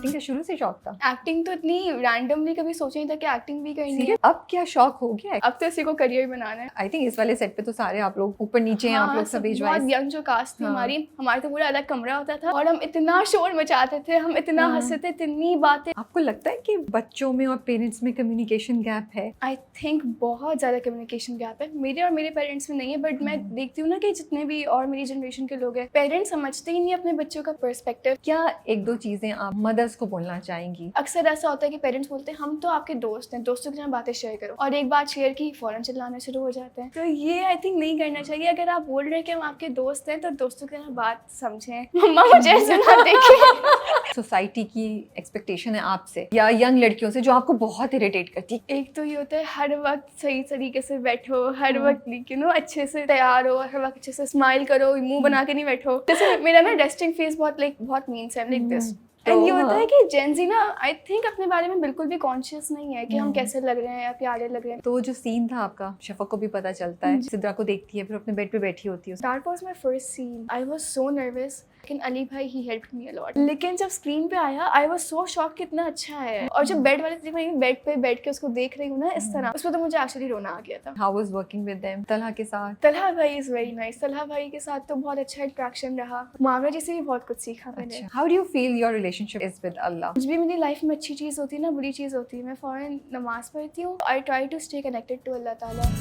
Acting का शुरू से शौक था? एक्टिंग तो इतनी रैंडमली कभी सोचा नहीं था कि एक्टिंग भी करनी है। Serious? अब क्या शौक हो गया? अब तो इसी को करियर बनाना है। आई थिंक इस वाले सेट पे तो सारे आप लोग ऊपर नीचे हैं, आप लोग सब एज बहुत वाइज। यंग जो कास्ट थी हाँ। हमारे तो पूरा अलग कमरा होता था और हम इतना शोर मचाते थे, हम इतना हाँ। हंसते थे, इतनी बातें। आपको लगता है कि बच्चों में और पेरेंट्स में कम्युनिकेशन गैप है? आई थिंक बहुत ज़्यादा कम्युनिकेशन गैप है। मेरे और मेरे पेरेंट्स में नहीं है, बट मैं देखती हूँ ना कि जितने भी और मेरी जनरेशन के लोग हैं, पेरेंट्स समझते ही नहीं अपने बच्चों का पर्सपेक्टिव। क्या एक दो चीजें आप मदर्स को बोलना चाहेंगी? अक्सर ऐसा होता है कि पेरेंट्स बोलते हैं हम तो आपके दोस्त हैं, दोस्तों के साथ बातें शेयर करो, और एक बात शेयर की फौरन चिल्लाना शुरू हो जाते हैं। तो ये आई थिंक नहीं करना चाहिए। अगर आप बोल रहे हैं कि हम आपके दोस्त हैं तो दोस्तों के साथ बात समझें। मम्मा मुझे ऐसे ना देखिए। सोसाइटी की एक्सपेक्टेशन है आपसे या यंग लड़कियों से जो आपको बहुत इरिटेट करती है? एक तो ये होता है हर वक्त सही तरीके से बैठो, हर वक्त अच्छे से तैयार हो, हर वक्त अच्छे से स्माइल करो, मुंह बना के नहीं बैठो। जैसे मेरा ना रेस्टिंग फेस बहुत मीन्स है, लाइक दिस। एंड ये होता है कि जेंजी ना आई थिंक अपने बारे में बिल्कुल भी कॉन्शियस नहीं है कि हम कैसे लग रहे हैं या प्यारे लग रहे हैं। तो जो सीन था आपका, शफक को भी पता चलता है, सिद्रा को देखती है, फिर अपने बेड पे बैठी होती है। That was my first scene. I was so nervous. लेकिन अली भाई he helped me a lot. लेकिन जब स्क्रीन पे आया I was so shocked कि इतना अच्छा है। और जब बेड वाले थे, मैं बेड पे बैठ के उसको देख रही हूँ ना इस तरह, उसमें तो मुझे एक्चुअली रोना आ गया था। How was working with them? Talha के साथ? तलहा भाई इज वेरी नाइस। तलहा भाई के साथ तो बहुत अच्छा इंटरेक्शन रहा। मावरा जी से भी बहुत कुछ सीखा मैंने। अच्छा। How do you feel your relationship is with Allah? कुछ भी मेरी लाइफ में अच्छी चीज़ होती है ना, बुरी चीज़ होती है, मैं फ़ौरन नमाज पढ़ती हूँ। I try to stay connected to Allah ताला।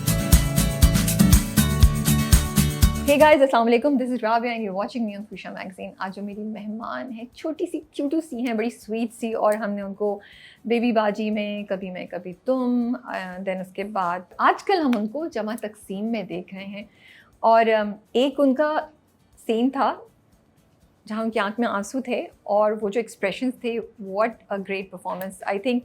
Hey guys, अस्सलाम वालेकुम, this is Rabia and you watching me on Khusha magazine. आज जो मेरी मेहमान है, छोटी सी क्यूटू सी हैं, बड़ी स्वीट सी, और हमने उनको बेबी बाजी में, कभी मैं कभी तुम, देन उसके बाद आजकल हम उनको जमा तकसीम में देख रहे हैं। और एक उनका सीन था जहाँ उनकी आंख में आंसू थे और वो जो एक्सप्रेशंस थे, what a great performance. I think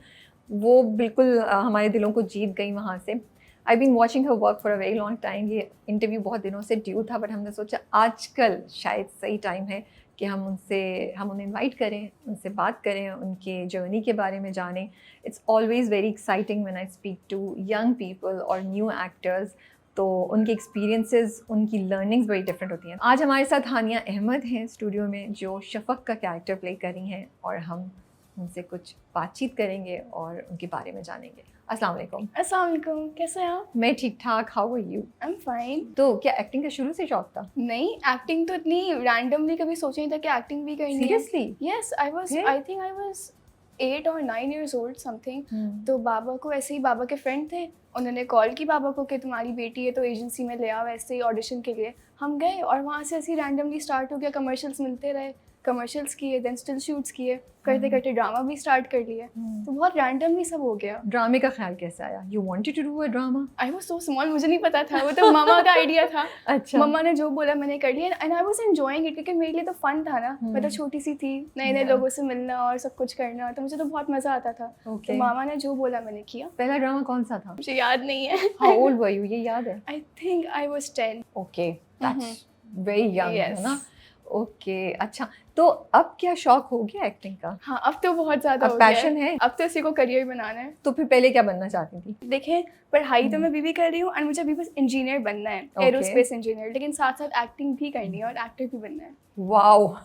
वो बिल्कुल हमारे दिलों को जीत गई वहाँ से। I been watching her work for a very long time. ये इंटरव्यू बहुत दिनों से ड्यू था, बट हमने सोचा आजकल शायद सही टाइम है कि हम उन्हें इनवाइट करें, उनसे बात करें, उनके जर्नी के बारे में जानें। It's always very exciting when I speak to young people और न्यू एक्टर्स। तो उनके एक्सपीरियंसेस, उनकी लर्निंग्स बड़ी डिफरेंट होती हैं। आज हमारे साथ हानिया अहमद हैं स्टूडियो में, जो शफक का कैरेक्टर प्ले कर रही हैं, और हम उनसे कुछ बातचीत करेंगे और उनके बारे में जानेंगे। अस्सलाम वालेकुम। अस्सलाम वालेकुम, कैसे हैं आप? मैं ठीक ठाक, how are you? I am fine. तो क्या एक्टिंग का शुरू से शौक था? नहीं, एक्टिंग तो इतनी रैंडमली कभी सोचा नहीं था कि एक्टिंग भी करनी है। Seriously? Yes, I think I was 8 or 9 years old something. तो बाबा को ऐसे ही, बाबा के फ्रेंड थे, उन्होंने कॉल की बाबा को कि तुम्हारी बेटी है तो एजेंसी में ले आओ ऐसे ही ऑडिशन के लिए। हम गए और वहाँ से ऐसे ही रैंडमली स्टार्ट हो गया। कमर्शियल्स मिलते रहे, कमर्शियल्स किए, देन स्टिल शूट्स किए, करते करते ड्रामा भी स्टार्ट कर लिए। तो बहुत रैंडमली सब हो गया। ड्रामे का ख्याल कैसे आया? You wanted to do a drama? I was so small, मुझे नहीं पता था, वो तो मामा का आइडिया था। अच्छा। मम्मा ने जो बोला मैंने कर लिया, and I was enjoying it, क्योंकि मेरे लिए तो फन था ना। मैं तो छोटी सी थी, नए नए लोगों से मिलना और सब कुछ करना, तो मुझे तो बहुत मजा आता था। तो मामा ने जो बोला मैंने किया। पहला ड्रामा कौन सा था? मुझे याद नहीं है। How old were you? ये याद है? आई think I was 10। Okay, that's very young, है ना? ओके, अच्छा। तो अब क्या शौक हो गया एक्टिंग का? हाँ, अब तो बहुत ज़्यादा हो पैशन गया है? अब तो इसी को करियर बनाना है। तो फिर पहले क्या बनना चाहती थी? देखें, पढ़ाई तो मैं भी कर रही हूँ और मुझे अभी बस इंजीनियर बनना है, एरोस्पेस इंजीनियर, लेकिन साथ साथ एक्टिंग भी करनी है और एक्टर भी बनना है। वाओ।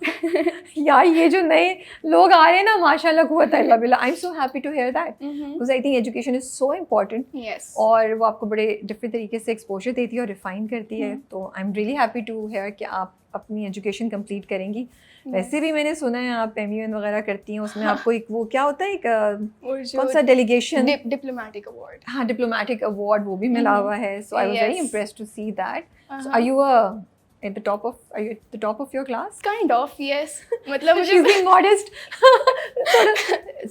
यार, ये जो नए लोग आ रहे हैं ना, माशाल्लाह कुव्वत इल्ला बिल्लाह, I am so happy to hear that, because I think education is so important. Yes. और वो आपको बड़े डिफरेंट तरीके से एक्सपोजर देती है और रिफाइन करती है। तो I am really happy to hear कि आप अपनी एजुकेशन कंप्लीट करेंगी। वैसे भी मैंने सुना है आप MUN वगैरह करती हैं, उसमें आपको एक वो क्या होता है, एक कौन सा डेलीगेशन, डिप्लोमेटिक अवार्ड। हाँ, डिप्लोमेटिक अवार्ड, वो भी मिला हुआ है। So I was very impressed to see that. So are you at the top of your class? Kind of, yes. मतलब मुझे she's being modest.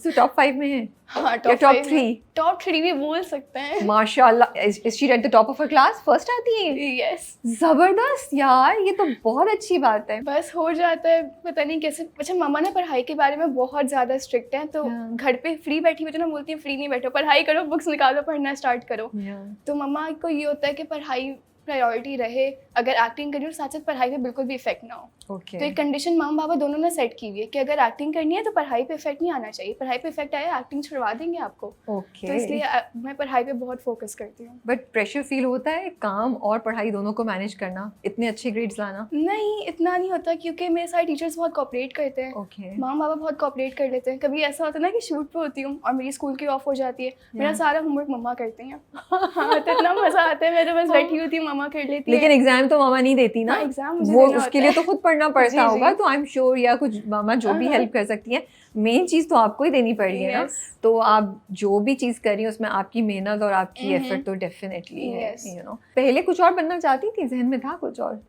So top 5 में है? हाँ, top 3? Top 3 भी बोल सकते हैं। माशाल्लाह, is she at the top of her class? First आती है? Yes. जबरदस्त यार, ये तो बहुत अच्छी बात है। बस हो जाता है, पता नहीं कैसे। अच्छा, मम्मा ना पढ़ाई के बारे में बहुत ज़्यादा स्ट्रिक्ट है, तो घर पे फ्री बैठी हुई तो ना बोलती है फ्री नहीं बैठो, पढ़ाई करो, बुक्स निकालो, पढ़ना स्टार्ट करो। तो मम्मा को ये होता है कि प्रायोरिटी रहे, अगर एक्टिंग करनी हो साथ साथ पढ़ाई पे बिल्कुल भी इफेक्ट ना हो। ओके तो एक कंडीशन माम बाबा दोनों ने सेट की हुई है कि अगर एक्टिंग करनी है तो पढ़ाई पे इफेक्ट नहीं आना चाहिए, पढ़ाई पे इफेक्ट आया एक्टिंग छुड़वा देंगे आपको। ओके तो इसलिए मैं पढ़ाई पे बहुत फोकस करती हूँ। बट प्रेशर फील होता है काम और पढ़ाई दोनों को मैनेज करना, इतने अच्छे ग्रेड्स लाना? नहीं, इतना नहीं होता क्योंकि मेरे सारे टीचर्स बहुत कोऑपरेट करते हैं। ओके माम बाबा बहुत कोऑपरेट कर लेते हैं। कभी ऐसा होता है ना कि शूट पे होती हूँ और मेरी स्कूल की ऑफ हो जाती है, मेरा सारा होमवर्क मम्मा करती हैं। हाँ, तो इतना मजा आता है, मैं तो बस बैठी होती हूँ, मम्मा कर लेती है। लेकिन एग्जाम तो मामा नहीं देती ना? हाँ, एग्जाम मुझे वो देना उसके होता लिए है। तो खुद पढ़ना पड़ता जी, होगा, जी। तो आई एम श्योर या कुछ मामा जो भी हेल्प कर सकती है, मेन चीज़ तो आपको ही देनी पड़ रही है ना। Yes. तो आप जो भी चीज़ कर रही हैं उसमें आपकी मेहनत और आपकी एफर्ट तो डेफिनेटली है, Yes. You know. पहले कुछ और बनना चाहती थी, जहन में था कुछ और?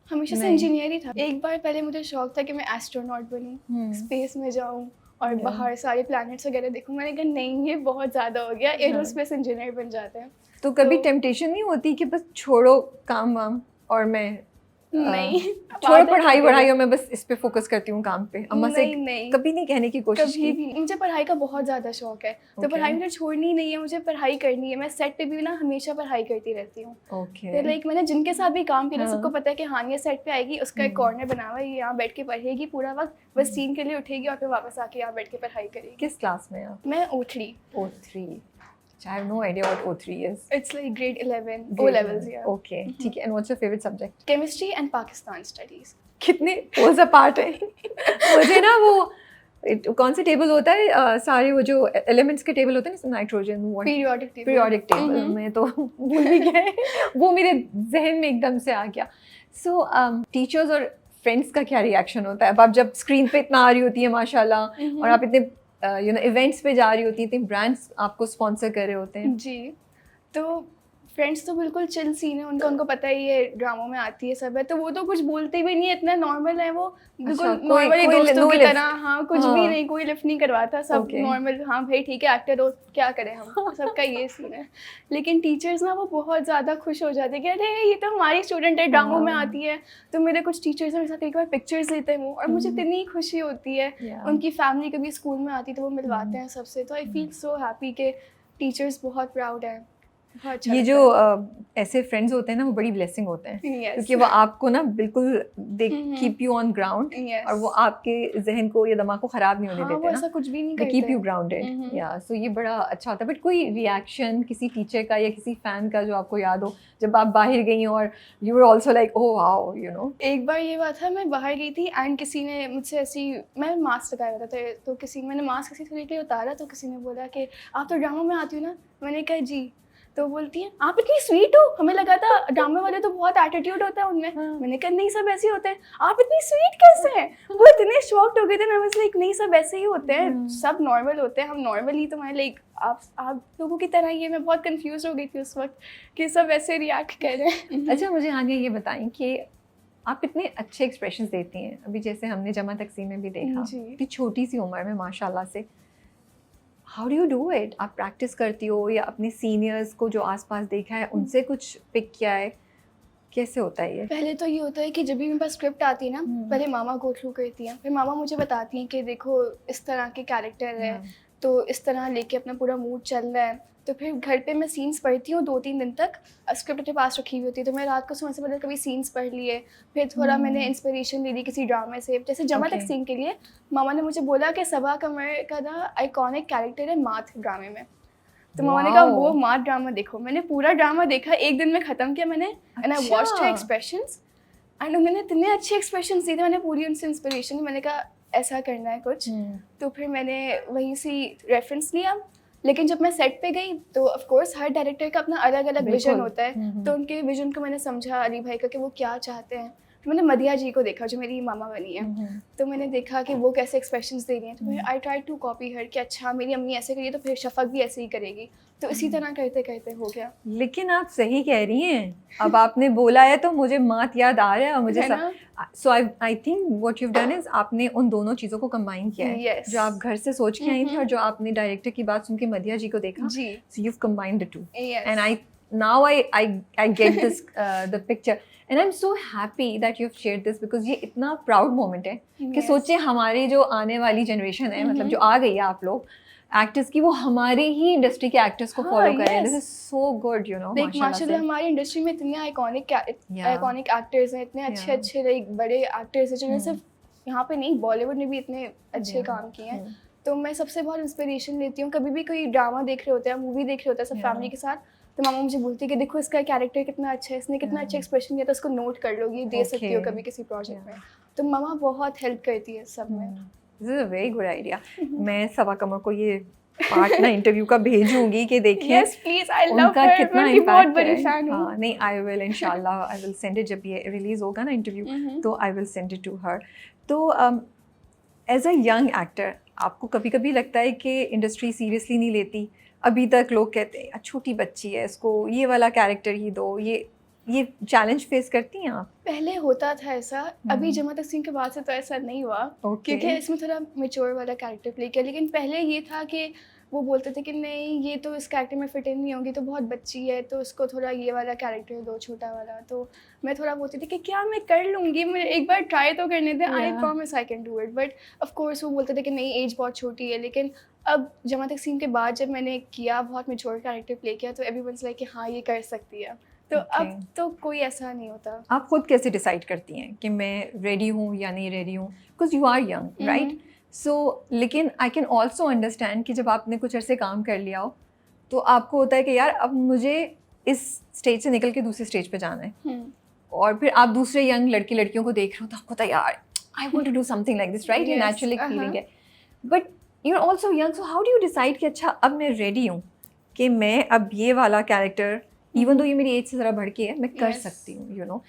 हमेशा से नहीं। इंजीनियर ही था। एक बार पहले मुझे शौक था कि मैं एस्ट्रोनॉट बनूं, स्पेस में जाऊं और बाहर सारे प्लैनेट्स वगैरह देखूं। मैंने कहा नहीं, ये बहुत ज़्यादा हो गया, एरोस्पेस इंजीनियर बन जाते हैं। तो कभी तो- टेम्पटेशन नहीं होती कि बस छोड़ो काम वाम और मैं नहीं, छोड़ो आदत पढ़ाई हो गई। वढ़ाई और मैं बस इस पे फोकस करती हूँ काम पे? अम्मा से नहीं। कभी नहीं कहने की कोशिश कभी की? भी मुझे पढ़ाई का बहुत ज़्यादा शौक है, तो Okay. पढ़ाई मुझे छोड़नी नहीं है, मुझे पढ़ाई करनी है। मैं सेट पे भी ना हमेशा पढ़ाई करती रहती हूँ। ओके तो लाइक मैंने जिनके साथ भी काम किया हाँ। सबको पता है कि हाँ ये सेट पे आएगी, उसका एक कॉर्नर बना हुआ है, ये यहाँ बैठ के पढ़ेगी पूरा वक्त, बस सीन के लिए उठेगी और फिर वापस आके यहाँ बैठ के पढ़ाई करेगी। किस क्लास में आप? मैं O3। O3. I have no idea what O3 is. It's like grade 11, O levels, yeah. Okay, ठीक है. And what's your favorite subject? Chemistry and Pakistan studies. कितने poles apart है? मुझे ना वो कौन सा टेबल होता है, सारे वो जो एलिमेंट्स के टेबल होते हैं, nitrogen, Periodic table. Periodic table में तो भूल भी गए, वो मेरे जहन में एकदम से आ गया. सो टीचर्स और फ्रेंड्स का क्या रिएक्शन होता है अब आप जब स्क्रीन पे इतना आ रही होती है माशाल्लाह, और आप इतने इवेंट्स पे जा रही होती हैं, इतने ब्रांड्स आपको स्पॉन्सर कर रहे होते हैं? जी, तो फ्रेंड्स तो बिल्कुल चिल सीन है, उनको पता है ये ड्रामों में आती है सब है, तो वो तो कुछ बोलते भी नहीं है, इतना नॉर्मल है वो, बिल्कुल नॉर्मली दोस्तों की तरह। हाँ, कुछ भी नहीं, कोई लिफ्ट नहीं करवाता, सब नॉर्मल। हाँ भाई ठीक है, एक्टर हो, क्या करें हम, सबका ये सीन है। लेकिन टीचर्स ना वो बहुत ज़्यादा खुश हो जाते हैं कि अरे ये तो हमारी स्टूडेंट है, ड्रामों में आती है। तो मेरे कुछ टीचर्स मेरे साथ एक बार पिक्चर्स लेते हैं वो, और मुझे इतनी खुशी होती है। उनकी फैमिली कभी स्कूल में आती तो वो मिलवाते हैं सबसे, तो आई फील सो हैप्पी कि टीचर्स बहुत प्राउड है। ये जो ऐसे फ्रेंड्स होते हैं ना, वो बड़ी ब्लेसिंग होते हैं, क्योंकि वो आपको ना बिल्कुल they keep you on ground, और वो आपके जहन को या दिमाग को खराब नहीं होने देते ना, ऐसा कुछ भी नहीं दे कीप यू ग्राउंडेड। या सो ये बड़ा अच्छा होता है। बट कोई रिएक्शन किसी टीचर का या किसी फैन का जो आपको याद हो, जब आप बाहर गई और you were also like oh wow, you know? एक बार ये बात था, मैं बाहर गई थी एंड किसी ने मुझसे ऐसी, मैं मास्क लगाया हुआ था, तो मैंने मास्क किसी थोड़ी देर उतारा, तो किसी ने बोला कि आप तो ड्रामा में आती हो ना? मैंने कहा जी। तो बोलती है आप इतनी स्वीट हो, हमें लगा था ड्रामे वाले तो बहुत एटीट्यूड होता है उनमें। मैंने कहा नहीं, सब ऐसे ही होते हैं। आप इतनी स्वीट कैसे हैं? वो इतने शॉक्ड हो गए थे ना, मैं लाइक नहीं, सब ऐसे ही होते हैं, सब नॉर्मल होते हैं, हम नॉर्मल ही। तो मैं लाइक आप लोगों की तरह ही है। मैं बहुत कंफ्यूज हो गई थी उस वक्त कि सब ऐसे रिएक्ट कर रहे हैं। अच्छा, मुझे आगे ये बताएं कि आप इतने अच्छे एक्सप्रेशंस देती हैं, अभी जैसे हमने जमा तकसीम में भी देखा, इतनी छोटी सी उम्र में माशाल्लाह से, how do you do it? आप प्रैक्टिस करती हो या अपने सीनियर्स को जो आसपास देखा है उनसे कुछ पिक किया है? कैसे होता है ये? पहले तो ये होता है कि जब भी मेरे पास स्क्रिप्ट आती है ना, पहले मामा गो थ्रू करती हैं, फिर मामा मुझे बताती हैं कि देखो इस तरह के कैरेक्टर है, तो इस तरह लेके अपना पूरा मूड चल रहा है। तो फिर घर पे मैं सीन्स पढ़ती हूँ 2-3 दिन तक, स्क्रिप्ट अपने पास रखी हुई होती है, तो मैं रात को सोने से पहले कभी सीन्स पढ़ लिए, फिर थोड़ा मैंने इंस्पिरेशन ले ली किसी ड्रामे से। जैसे जमा तक सीन के लिए मामा ने मुझे बोला कि सबा कमर का ना आइकॉनिक कैरेक्टर है माथ ड्रामे में, तो मामा ने कहा वो माथ ड्रामा देखो। मैंने पूरा ड्रामा देखा, एक दिन में ख़त्म किया मैंने, and I watched her expressions, and उन्होंने इतने अच्छे एक्सप्रेशंस दिए थे, मैंने पूरी उनसे इंस्पिरेशन ली। मैंने कहा ऐसा करना है कुछ, तो फिर मैंने वहीं से रेफरेंस लिया। लेकिन जब मैं सेट पे गई तो ऑफ कोर्स हर डायरेक्टर का अपना अलग अलग विजन होता है, तो उनके विजन को मैंने समझा, अली भाई का, कि वो क्या चाहते हैं। तो मैंने मदिया जी को देखा जो मेरी मामा बनी है, तो मैंने देखा कि वो कैसे एक्सप्रेशंस दे रही हैं, तो मैं आई ट्राई टू कॉपी हर कि अच्छा मेरी अम्मी ऐसे करिए तो फिर शफक भी ऐसे ही करेगी, तो इसी तरह करते करते हो गया। लेकिन आप सही कह रही हैं, अब आपने बोला है तो मुझे मात याद आ रहा है, और मुझे so I think what you have done is आपने उन दोनों चीज़ों को कंबाइन किया है, जो आप घर से सोच के आई थी और जो आपने डायरेक्टर की बात सुन के मदिया जी को देखा, so you have combined the two, and I get this the picture, and I'm so happy that you've shared this, because ये इतना प्राउड मोमेंट है कि सोचिए हमारी जो आने वाली जनरेशन है, मतलब जो आ गई है आप लोग, एक्टर्स की वो हमारे ही इंडस्ट्री के एक्टर्स को हाँ, फॉलो कर रहे हैं. yes. This is so good, you know. Like माशाल्लाह हमारी इंडस्ट्री में इतने आइकॉनिक एक्टर्स हैं, इतने अच्छे Yeah. अच्छे लाइक बड़े एक्टर्स हैं जिन्होंने Hmm. सिर्फ यहाँ पे नहीं बॉलीवुड में भी इतने अच्छे Yeah. काम किए हैं. Hmm. तो मैं सबसे बहुत इंस्पिरेशन लेती हूँ. कभी भी कोई ड्रामा देख रहे होते हैं, मूवी देख रहे होते हैं सब Yeah. फैमिली के साथ, तो मामा मुझे बोलती है कि देखो इसका कैरेक्टर कितना अच्छा है, इसने कितना Yeah. अच्छा एक्सप्रेशन दिया, तो उसको नोट कर लो, ये दे सकती हो Okay. कभी किसी प्रोजेक्ट Yeah. में. तो मामा बहुत हेल्प करती है सब में. This is a very good idea. मैं सवा कमर को ये पार्ट ना इंटरव्यू का भेजूंगी कि देखिए यस प्लीज, आई लव उनका हर, कितना मैं उनकी बहुत इम्पैक्ट बड़ी है. फैन हूँ. हाँ, नहीं, आई विल इंशाल्लाह, आई विल सेंड इट. जब ये रिलीज होगा ना इंटरव्यू, तो I will send it to her. तो एज अ यंग एक्टर आपको कभी कभी लगता है कि इंडस्ट्री सीरियसली नहीं लेती? अभी तक लोग कहते हैं छोटी बच्ची है, इसको ये वाला कैरेक्टर ही दो. ये चैलेंज फेस करती हैं आप? पहले होता था ऐसा, अभी जमा तकसीम के बाद से तो ऐसा नहीं हुआ. Okay. क्योंकि इसमें थोड़ा मेच्योर वाला कैरेक्टर प्ले किया. लेकिन पहले ये था कि वो बोलते थे कि नहीं ये तो इस कैरेक्टर में फिट इन नहीं होगी, तो बहुत बच्ची है, तो उसको थोड़ा ये वाला कैरेक्टर दो, छोटा वाला. तो मैं थोड़ा बोलती थी कि क्या मैं कर लूँगी, मैं एक बार ट्राई तो करने दें, I promise I can do it. But of course वो बोलते थे कि नहीं एज बहुत छोटी है. लेकिन अब जमा तकसीम के बाद जब मैंने किया, बहुत मेच्योर कैरेक्टर प्ले किया, तो एवरीवनस लाइक कि हाँ ये कर सकती है. तो अब तो कोई ऐसा नहीं होता. आप खुद कैसे डिसाइड करती हैं कि मैं रेडी हूँ या नहीं रेडी हूँ? Because you are young, right? So लेकिन आई कैन ऑल्सो अंडरस्टैंड कि जब आपने कुछ अरसे काम कर लिया हो, तो आपको होता है कि यार अब मुझे इस स्टेज से निकल के दूसरे स्टेज पे जाना है. और फिर आप दूसरे यंग लड़के लड़कियों को देख रहे हो, तो आपको होता है यार I want to do something like this, right? ये नेचुरली फीलिंग है. But you are also young, so how do you decide कि अच्छा अब मैं रेडी हूँ कि मैं अब ये वाला कैरेक्टर, इवन दो ये मेरी एज से ज़रा बढ़ के है, मैं कर सकती हूँ. यू नो,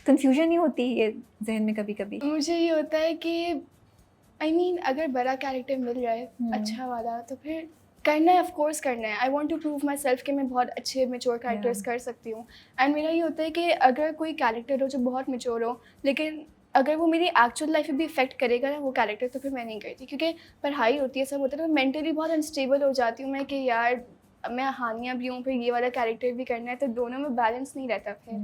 कन्फ्यूजन नहीं होती ये जहन में कभी कभी? मुझे ये होता है कि आई मीन अगर बड़ा कैरेक्टर मिल जाए अच्छा वाला, तो फिर करना है, ऑफ कोर्स करना है. I want to prove myself कि मैं बहुत अच्छे मेच्योर कैरेक्टर्स कर सकती हूँ. एंड मेरा ये होता है कि अगर कोई कैरेक्टर हो जो बहुत मेच्योर हो, लेकिन अगर वो मेरी एक्चुअल लाइफ में भी इफेक्ट करेगा ना वो कैरेक्टर, तो फिर मैं नहीं करती. क्योंकि पढ़ाई होती है, सब होता है, तो मेंटली बहुत अनस्टेबल हो जाती हूँ मैं कि यार मैं हानिया भी हूँ, फिर ये वाला कैरेक्टर भी करना है, तो दोनों में बैलेंस नहीं रहता फिर.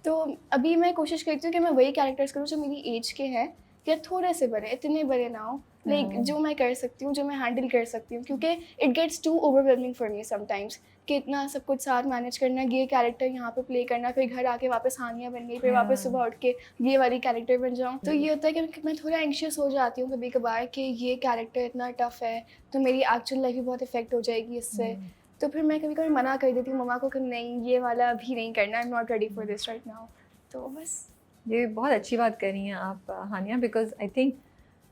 तो अभी मैं कोशिश करती हूँ कि मैं वही कैरेक्टर्स करूँ जो मेरी एज के हैं, या थोड़े से बड़े, इतने बड़े ना हो, लाइक जो मैं कर सकती हूँ, जो मैं हैंडल कर सकती हूँ. क्योंकि it gets too overwhelming for me sometimes कि इतना सब कुछ साथ मैनेज करना, ये कैरेक्टर यहाँ पे प्ले करना, फिर घर आके वापस हानिया बन गई, फिर वापस सुबह उठ के ये वाली कैरेक्टर बन जाऊँ. तो ये होता है कि मैं थोड़ा एंशियस हो जाती हूँ कभी कभार कि ये कैरेक्टर इतना टफ है, तो मेरी एक्चुअल लाइफ भी बहुत इफेक्ट हो जाएगी इससे. तो फिर मैं कभी कभी मना कर देती हूँ मम्मा को कि नहीं ये वाला अभी नहीं करना, आई am not ready for this right now. तो बस ये बहुत अच्छी बात कर रही हैं आप हानिया, बिकॉज आई थिंक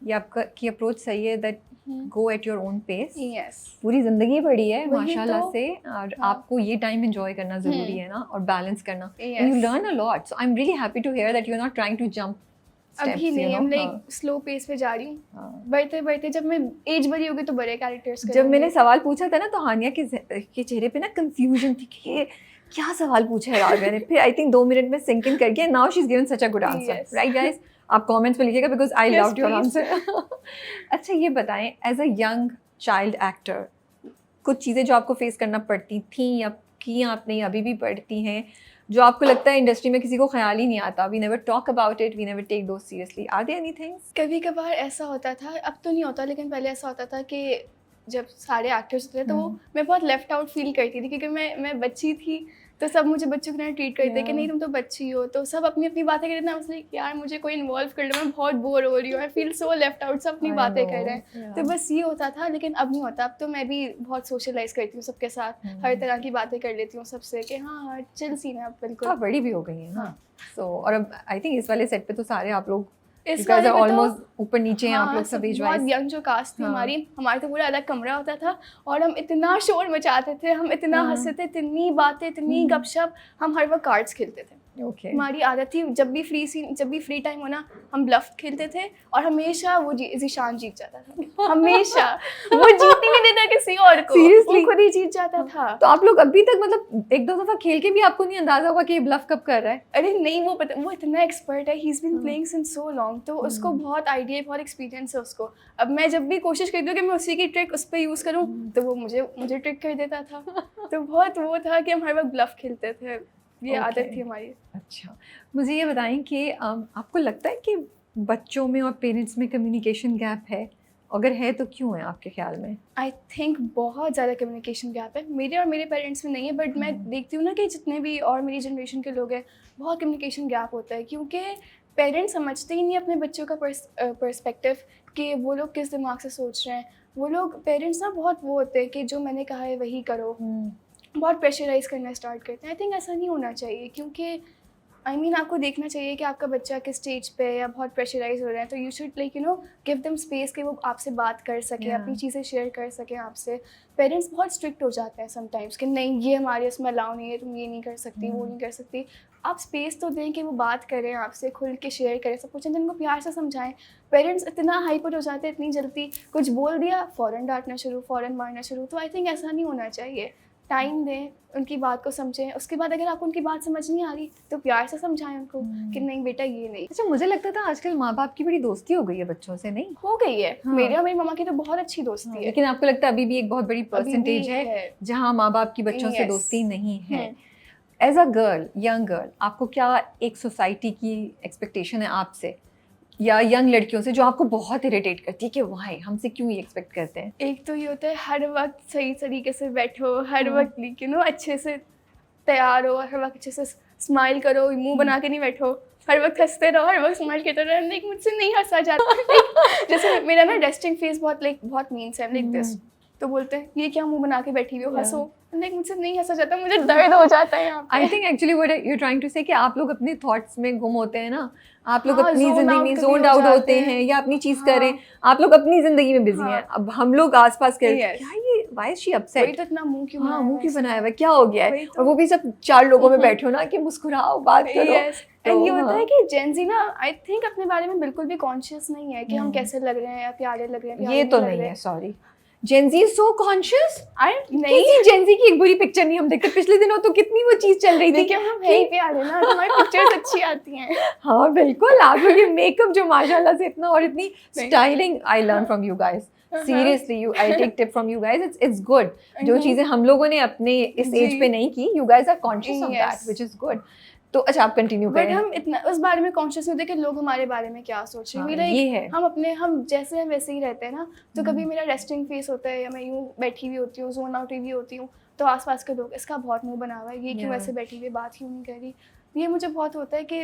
ये आपका की अप्रोच सही है, that go at your own pace. Yes, पूरी ज़िंदगी पड़ी है वही माशाल्लाह तो. से, और आपको ये टाइम एंजॉय करना ज़रूरी है ना, और बैलेंस करना. Yes. And you learn a lot, so I am really happy to hear that you are not trying to jump अभी नहीं, हम लाइक स्लो पेस पे जा रही हूँ. बढ़ते बढ़ते जब मैं एज बड़ी होगी तो बड़े कैरेक्टर्स जब मैंने सवाल पूछा था ना, तो हानिया के चेहरे पे ना कंफ्यूजन थी कि ये क्या सवाल पूछा है राबिया ने. फिर आई थिंक 2 मिनट में सिंक इन करके now she is given such a good answer, right guys? आप कमेंट्स में लिखिएगा because I loved your answer. अच्छा ये बताएं, as a young child actor कुछ चीज़ें जो आपको फेस करना पड़ती थी या की आपने अभी भी पड़ती हैं, जो आपको लगता है इंडस्ट्री में किसी को ख्याल ही नहीं आता, we never talk about it, we never take those seriously, are there any things? कभी कभार ऐसा होता था, अब तो नहीं होता, लेकिन पहले ऐसा होता था कि जब सारे एक्टर्स होते थे तो मैं बहुत लेफ्ट आउट फील करती थी, क्योंकि मैं बच्ची थी, तो सब मुझे बच्चों की तरह ट्रीट करते कि नहीं तुम तो बच्ची हो, तो सब अपनी अपनी बातें करते थे. मैं यार मुझे कोई इन्वॉल्व कर लो, मैं बहुत बोर हो रही हूँ, I feel so left out, सब अपनी बातें कर रहे हैं. तो बस ये होता था, लेकिन अब नहीं होता. अब तो मैं भी बहुत सोशलाइज करती हूँ सबके साथ, हर तरह की बातें कर लेती हूँ सबसे कि हाँ चिल सीन है अब बिल्कुल. आप बड़ी भी हो गई हैं ना, सो और अब आई थिंक इस वाले सेट पे तो सारे आप लोग इस वाले पे ऑलमोस्ट ऊपर नीचे हैं आप लोग, सब एज बहुत वाइज. यंग जो कास्ट थी हमारे तो पूरा अलग कमरा होता था, और हम इतना शोर मचाते थे, हम इतना हंसते थे, इतनी बातें, इतनी गपशप. हम हर वक्त कार्ड्स खेलते थे. Okay. हमारी आदत थी जब भी फ्री टाइम होना हम ब्लफ खेलते थे, और हमेशा वो ज़ीशान जीत जाता था. हमेशा वो जीत ही नहीं देता किसी और को, Seriously? वो खुद ही जीत जाता था. तो आप लोग अभी तक मतलब 1-2 दफा खेल के भी आपको नहीं अंदाजा हुआ कि ये ब्लफ कब कर रहा है? अरे नहीं, वो इतना एक्सपर्ट है, he is been playing since so long, तो उसको बहुत आइडिया, बहुत एक्सपीरियंस है उसको. अब मैं जब भी कोशिश करती हूँ कि मैं उसी की ट्रिक उस पर यूज़ करूँ, तो वो मुझे ट्रिक कर देता था. तो बहुत वो था कि हम हर वक्त ब्लफ खेलते थे, ये आदत थी हमारी. अच्छा, मुझे ये बताएं कि आपको लगता है कि बच्चों में और पेरेंट्स में कम्युनिकेशन गैप है? अगर है तो क्यों है आपके ख्याल में? आई थिंक बहुत ज़्यादा कम्युनिकेशन गैप है, मेरे और मेरे पेरेंट्स में नहीं है, बट मैं देखती हूँ ना कि जितने भी और मेरी जनरेशन के लोग हैं, बहुत कम्युनिकेशन गैप होता है, क्योंकि पेरेंट्स समझते ही नहीं अपने बच्चों का पर्सपेक्टिव कि वो लोग किस दिमाग से सोच रहे हैं। वो लोग पेरेंट्स ना बहुत वो होते हैं कि जो मैंने कहा है वही करो, बहुत प्रेशराइज करना स्टार्ट करते हैं। आई थिंक ऐसा नहीं होना चाहिए, क्योंकि आपको देखना चाहिए कि आपका बच्चा किस स्टेज पे है या बहुत प्रेशराइज हो रहा है, तो you should give them space कि वो आपसे बात कर सके, अपनी चीज़ें शेयर कर सकें आपसे। पेरेंट्स बहुत स्ट्रिक्ट हो जाते हैं समटाइम्स कि नहीं ये हमारे उसमें अलाउ नहीं है, तुम ये नहीं कर सकती, वो नहीं कर सकती। आप स्पेस तो दें कि वो बात करें आपसे, खुल के शेयर करें सब कुछ, उनको प्यार से समझाएं। पेरेंट्स इतना हाइपर हो जाते हैं इतनी जल्दी, कुछ बोल दिया फ़ौरन डांटना शुरू, फ़ौरन मारना शुरू। तो आई थिंक ऐसा नहीं होना चाहिए। टाइम दें, उनकी बात को समझें, उसके बाद अगर आपको उनकी बात समझ नहीं आ रही तो प्यार से समझाएं उनको कि नहीं बेटा ये नहीं। अच्छा, मुझे लगता था आजकल माँ बाप की बड़ी दोस्ती हो गई है बच्चों से, नहीं हो गई है? हाँ। मेरे और मेरी मम्मा की तो बहुत अच्छी दोस्ती है। लेकिन आपको लगता है अभी भी एक बहुत बड़ी परसेंटेज है जहाँ माँ बाप की बच्चों से दोस्ती नहीं है? As a girl, young girl, आपको क्या एक सोसाइटी की एक्सपेक्टेशन है आपसे या यंग लड़कियों से जो आपको बहुत इरिटेट करती है कि वाई हमसे क्यों ये एक्सपेक्ट करते हैं? एक तो ये होता है हर वक्त सही तरीके से बैठो, हर वक्त अच्छे से तैयार हो, हर वक्त अच्छे से स्माइल करो, मुंह बना के नहीं बैठो, हर वक्त हंसते रहो, हर वक्त स्माइल करते रहो। मुझसे नहीं हंसा जाता। जैसे मेरा ना रेस्टिंग फेस बहुत मीन्स है, लाइक दिस, तो बोलते हैं ये क्या मुंह बना के बैठी हुई हो, हंसो। मुझसे नहीं हंसा जाता, मुझे दर्द हो जाता है यहाँ पे। I think actually what you are trying to say कि आप लोग अपने थॉट्स में गुम होते हैं ना, आप लोग अपनी जिंदगी में जोन आउट होते हैं या अपनी चीज करें, आप लोग अपनी जिंदगी में बिजी हैं। अब हम लोग आसपास क्या ये व्हाई इज शी अपसेट, तो इतना मुंह क्यों बनाया हुआ, क्या हो गया है? और वो भी सब 4 लोगों में बैठे हो ना कि मुस्कुराओ, बात करो। एंड ये होता है कि जेन ज़ी ना आई थिंक अपने बारे में बिल्कुल भी कॉन्शियस नहीं है कि हम कैसे लग रहे हैं या प्यारे लग रहे हैं। ये तो नहीं है, sorry. Gen Z is so conscious। नहीं, Gen Z की एक बुरी पिक्चर नहीं हम देखते। पिछले दिनों तो कितनी वो चीज चल रही थी कि हम है ही प्यारे ना, हमारी पिक्चर्स अच्छी आती हैं। हाँ बिल्कुल, आप लोग ये मेकअप जो माशाल्लाह से इतना और इतनी styling, I learn from you guys, seriously you, I take tip from you guys, it's good. जो चीजें हम लोगों ने अपने इस एज पे नहीं की, you guys are conscious of that, which is good. तो अच्छा, आप कंटिन्यू करें। बट हम इतना उस बारे में कॉन्शियस होते हैं कि लोग हमारे बारे में क्या सोच रहे हैं। ये है, हम जैसे हैं वैसे ही रहते हैं ना। तो कभी मेरा रेस्टिंग फेस होता है या मैं यूँ बैठी हुई होती हूँ, जोन आउट हुई होती हूँ, तो आसपास के लोग इसका बहुत मुंह बना हुआ है, ये क्यों ऐसे बैठी हुई, बात क्यों नहीं कर रही। ये मुझे बहुत होता है कि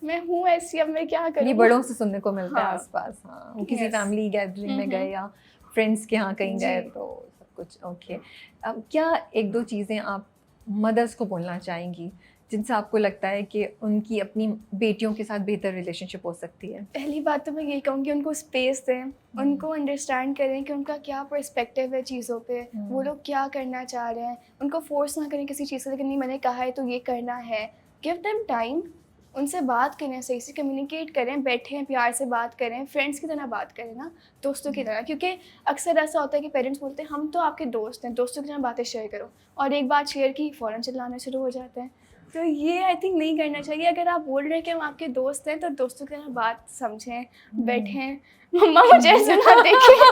मैं हूँ ऐसी, अब मैं क्या करूँ। ये बड़ों से सुनने को मिलता है आसपास। हाँ, वो किसी फैमिली गैदरिंग में गए या फ्रेंड्स के यहाँ कहीं गए तो सब कुछ ओके। अब क्या 1-2 चीज़ें आप मदर्स को बोलना चाहेंगी जिनसे आपको लगता है कि उनकी अपनी बेटियों के साथ बेहतर रिलेशनशिप हो सकती है? पहली बात तो मैं यही कहूँगी, उनको स्पेस दें, उनको अंडरस्टैंड करें कि उनका क्या पर्सपेक्टिव है चीज़ों पे, वो लोग क्या करना चाह रहे हैं। उनको फोर्स ना करें किसी चीज़ से, लेकिन नहीं मैंने कहा है तो ये करना है। गिव देम टाइम, उनसे बात करें, सही से कम्युनिकेट करें, बैठें, प्यार से बात करें, फ्रेंड्स की तरह बात करें ना, दोस्तों की तरह। क्योंकि अक्सर ऐसा होता है कि पेरेंट्स बोलते हैं हम तो आपके दोस्त हैं, दोस्तों की तरह बातें शेयर करो, और एक बात शेयर की फ़ौरन चिल्लाना शुरू हो जाते हैं। तो ये आई थिंक नहीं करना चाहिए। अगर आप बोल रहे हैं कि हम आपके दोस्त हैं तो दोस्तों की तरह बात समझें, बैठें। मम्मा मुझे ऐसे ना देखें।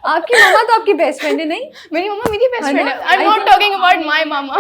आपकी मम्मा तो आपकी बेस्ट फ्रेंड है, नहीं? मेरी मम्मा मेरी बेस्ट फ्रेंड है। I am not talking about my mama.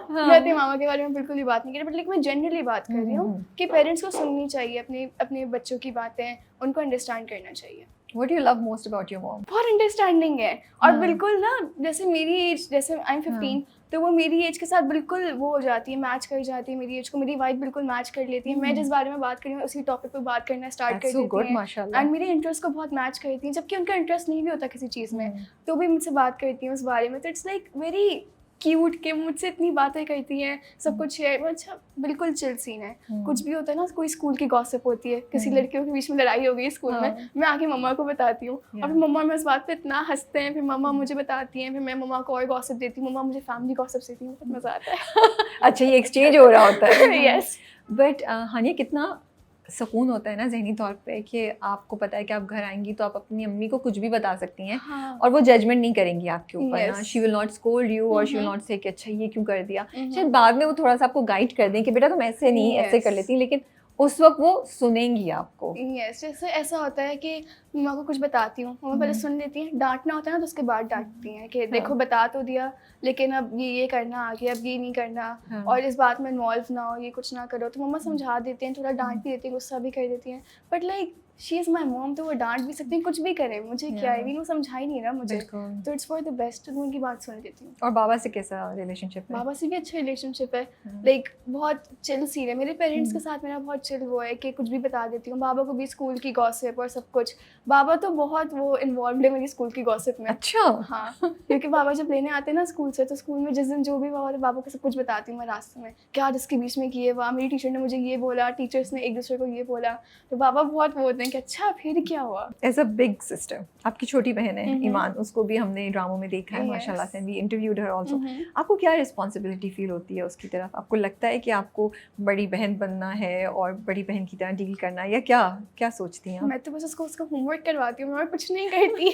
मैं अपनी मामा के बारे में बिल्कुल भी बात नहीं कर रही, बट मैं जनरली बात कर रही हूँ कि पेरेंट्स को सुननी चाहिए अपने बच्चों की बातें, उनको अंडरस्टैंड करना चाहिए। What do you love most about your mom? बहुत अंडरस्टैंडिंग है, और बिल्कुल ना जैसे मेरी एज, जैसे आई एम 15, तो वो मेरी एज के साथ बिल्कुल वो हो जाती है, मैच कर जाती है मेरी एज को, मेरी वाइफ बिल्कुल मैच कर लेती है। मैं जिस बारे में बात कर रही हूँ उसी टॉपिक पे बात करना स्टार्ट कर देती हैं, एंड मेरे इंटरेस्ट को बहुत मैच करती हैं, जबकि उनका इंटरेस्ट नहीं भी होता किसी चीज़ में, तो भी मुझसे बात करती हैं उस बारे में। तो इट्स लाइक वेरी क्यूट कि मुझसे इतनी बातें करती हैं, सब कुछ शेयर। अच्छा, बिल्कुल चिल सीन है। कुछ भी होता है ना, कोई स्कूल की गॉसिप होती है, किसी लड़कियों के बीच में लड़ाई हो गई स्कूल में, मैं आके मम्मा को बताती हूँ, और फिर मम्मा मैं उस बात पे इतना हंसते हैं, फिर मम्मा मुझे बताती हैं, फिर मैं मम्मा को और गॉसिप देती हूँ, मम्मा मुझे फैमिली गॉसिप देती हूँ, बहुत मज़ा आता है। अच्छा, ये एक्सचेंज हो रहा होता है। यस। बट हानिया, कितना सुकून होता है ना जहनी तौर पे कि आपको पता है कि आप घर आएंगी तो आप अपनी अम्मी को कुछ भी बता सकती हैं, और वो जजमेंट नहीं करेंगी आपके ऊपर ना। She will not scold you, और शी विल नॉट से कि अच्छा ये क्यों कर दिया। शायद बाद में वो थोड़ा सा आपको गाइड कर दें कि बेटा तुम ऐसे नहीं, ऐसे कर लेती, लेकिन उस वक्त वो सुनेंगी आपको। यस, जैसे ऐसा होता है कि मम्मा को कुछ बताती हूँ, मम्मा पहले सुन लेती हैं, डांटना होता है ना तो उसके बाद डांटती हैं कि देखो बता तो दिया, लेकिन अब ये करना आगे, अब ये नहीं करना, और इस बात में इन्वॉल्व ना हो, ये कुछ ना करो। तो मम्मा समझा देती हैं, थोड़ा डांट भी देती हैं, गुस्सा भी कर देती हैं, but like she is my mom, तो वो डांट भी सकती हैं, कुछ भी करें, मुझे क्या है, वो समझा ही नहीं रहा मुझे, तो इट्स फॉर द बेस्ट, तो उनकी बात सुन लेती हूँ। और बाबा से कैसा रिलेशनशिप है? बाबा से भी अच्छा रिलेशनशिप है, लाइक बहुत चिल सीन है। मेरे पेरेंट्स के साथ मेरा बहुत चिल वो है कि कुछ भी बता देती हूँ। बाबा को भी स्कूल की गॉसिप और सब कुछ, बाबा तो बहुत वो इन्वॉल्व है मेरी स्कूल की गॉसिप में। अच्छा। हाँ, क्योंकि बाबा जब लेने आते हैं ना स्कूल से, तो स्कूल में जिस दिन जो भी हुआ होता है बाबा को सब कुछ बताती हूँ मैं रास्ते में, क्या जिसके बीच में किए हुआ, मेरी टीचर ने मुझे ये बोला, टीचर्स ने एक दूसरे को ये बोला, तो बाबा बहुत वो होते हैं कि अच्छा फिर क्या हुआ। एज अ बिग सिस्टर, आपकी छोटी बहन है ईमान, उसको भी हमने ड्रामों में देखा है Yes. माशाल्लाह से, वी इंटरव्यूड हर आल्सो। आपको क्या रिस्पॉन्सिबिलिटी फील होती है उसकी तरफ? आपको लगता है कि आपको बड़ी बहन बनना है और बड़ी बहन की तरह डील करना है, या क्या क्या सोचती हैं आप? मैं तो बस उसका होमवर्क करवाती हूँ, मैं और कुछ नहीं करती।